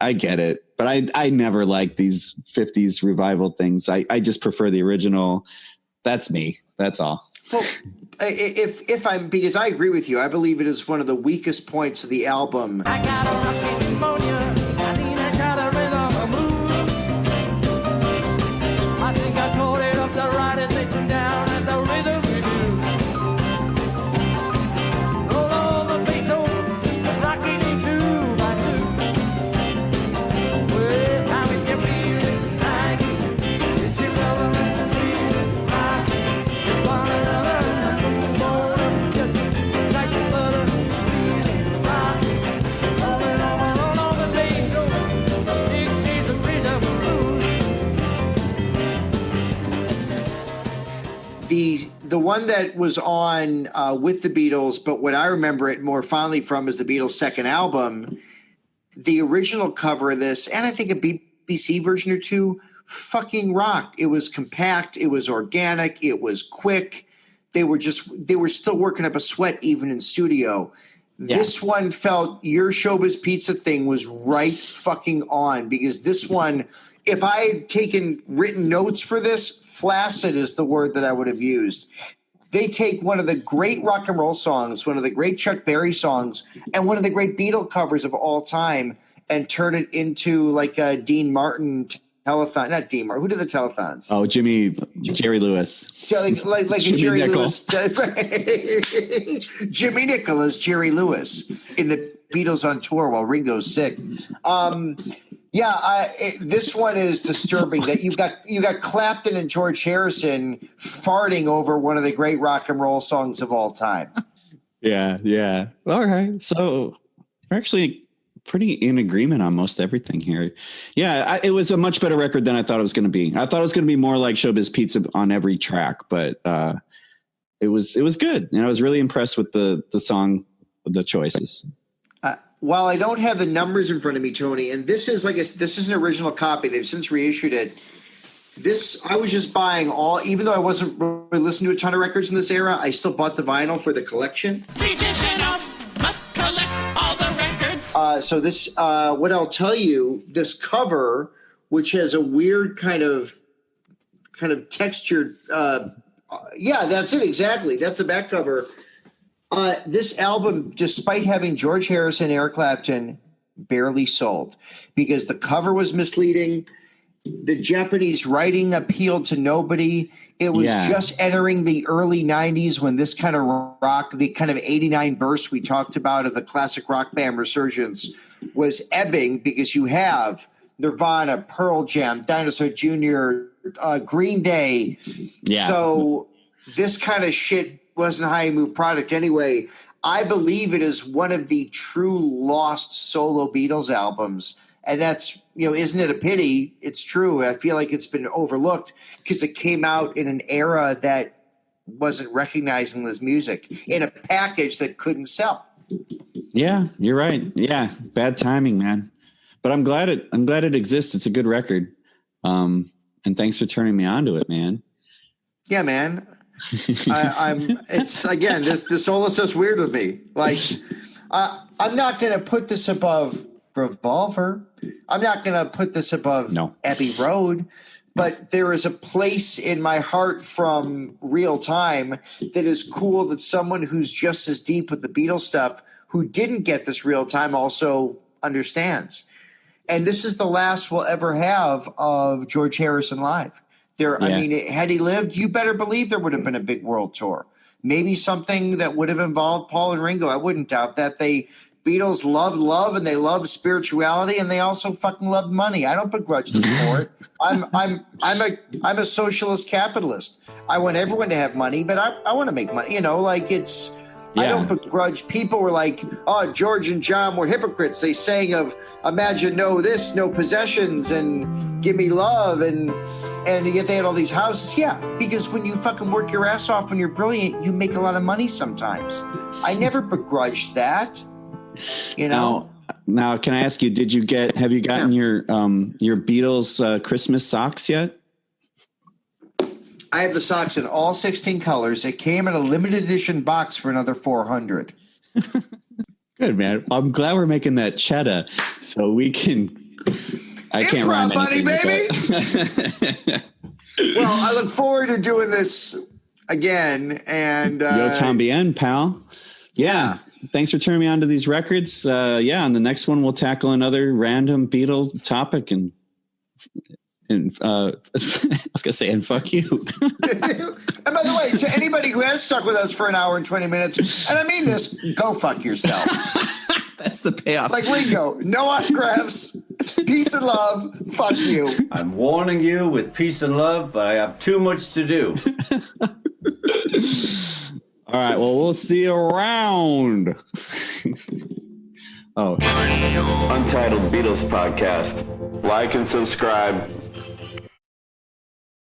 But I never liked these 50s revival things. I just prefer the original. That's me. That's all.
Well, if I'm, because I agree with you, I believe it is one of the weakest points of the album.
I got a rocket pneumonia. I think I got a rhythm blues. I think I caught it up the right and sitting down at the rhythm review. Roll over Beethoven, rocking it 2 by 2. Well, how it can feel like it's your love and feel like it's one another.
The one that was on with the Beatles, but what I remember it more fondly from is the Beatles' second album. The original cover of this, and I think a BBC version or two, fucking rocked. It was compact, it was organic, it was quick. They were still working up a sweat even in studio. Yeah. This one felt your Showbiz Pizza thing was right fucking on, because this one, if I had taken written notes for this, flaccid is the word that I would have used. They take one of the great rock and roll songs, one of the great Chuck Berry songs, and one of the great Beatle covers of all time, and turn it into like a Dean Martin telethon. Not Dean Martin. Who did the telethons?
Oh, Jerry Lewis.
Yeah, like a Jerry Lewis. Jimmie Nicol as Jerry Lewis in the Beatles on tour while Ringo's sick. Yeah, this one is disturbing that you got Clapton and George Harrison farting over one of the great rock and roll songs of all time.
Yeah. All right. So we're actually pretty in agreement on most everything here. Yeah, it was a much better record than I thought it was going to be. I thought it was going to be more like Showbiz Pizza on every track, but it was good. And I was really impressed with the song, the choices.
While I don't have the numbers in front of me, Tony, and this is this is an original copy. They've since reissued it. This I was just buying even though I wasn't really listening to a ton of records in this era, I still bought the vinyl for the collection.
DJ Shanoff must collect all the records.
So this, what I'll tell you, this cover, which has a weird kind of textured. Yeah, that's it exactly. That's the back cover. This album, despite having George Harrison and Eric Clapton, barely sold because the cover was misleading. The Japanese writing appealed to nobody. It was just entering the early 90s when this kind of rock, the kind of 89 burst we talked about of the classic rock band resurgence was ebbing because you have Nirvana, Pearl Jam, Dinosaur Jr., Green Day. Yeah. So this kind of shit wasn't a high move product anyway. I believe it is one of the true lost solo Beatles albums. And that's, isn't it a pity? It's true. I feel like it's been overlooked because it came out in an era that wasn't recognizing this music in a package that couldn't sell.
Yeah, you're right. Yeah. Bad timing, man. But I'm glad it exists. It's a good record. And thanks for turning me on to it, man.
Yeah, man. It's again, this solo stuff's weird with me. Like, I'm not going to put this above Revolver. I'm not going to put this above Abbey Road, but there is a place in my heart from Real Time that is cool that someone who's just as deep with the Beatles stuff who didn't get this Real Time also understands. And this is the last we'll ever have of George Harrison live. I mean, had he lived, you better believe there would have been a big world tour. Maybe something that would have involved Paul and Ringo. I wouldn't doubt that. Beatles loved love and they loved spirituality and they also fucking loved money. I don't begrudge them for it. I'm a socialist capitalist. I want everyone to have money, but I want to make money. I don't begrudge. People were like, oh, George and John were hypocrites. They sang of imagine no this, no possessions, and give me love, and yet they had all these houses. Yeah, because when you fucking work your ass off when you're brilliant, you make a lot of money sometimes. I never begrudged that.
Now, can I ask you, have you gotten your Beatles Christmas socks yet?
I have the socks in all 16 colors. It came in a limited edition box for another $400.
Good, man. I'm glad we're making that cheddar so we can. I can't rhyme
buddy, baby. Well, I look forward to doing this again. And
yo, tambien, pal. Yeah. Thanks for turning me on to these records. On the next one, we'll tackle another random Beatle topic and I was gonna say, and fuck you.
And by the way, to anybody who has stuck with us for an hour and 20 minutes, and I mean this, go fuck yourself.
That's the payoff.
Like Ringo, no autographs, peace and love, fuck you.
I'm warning you with peace and love, but I have too much to do.
All right, well, we'll see you around.
Untitled Beatles Podcast. Like and subscribe.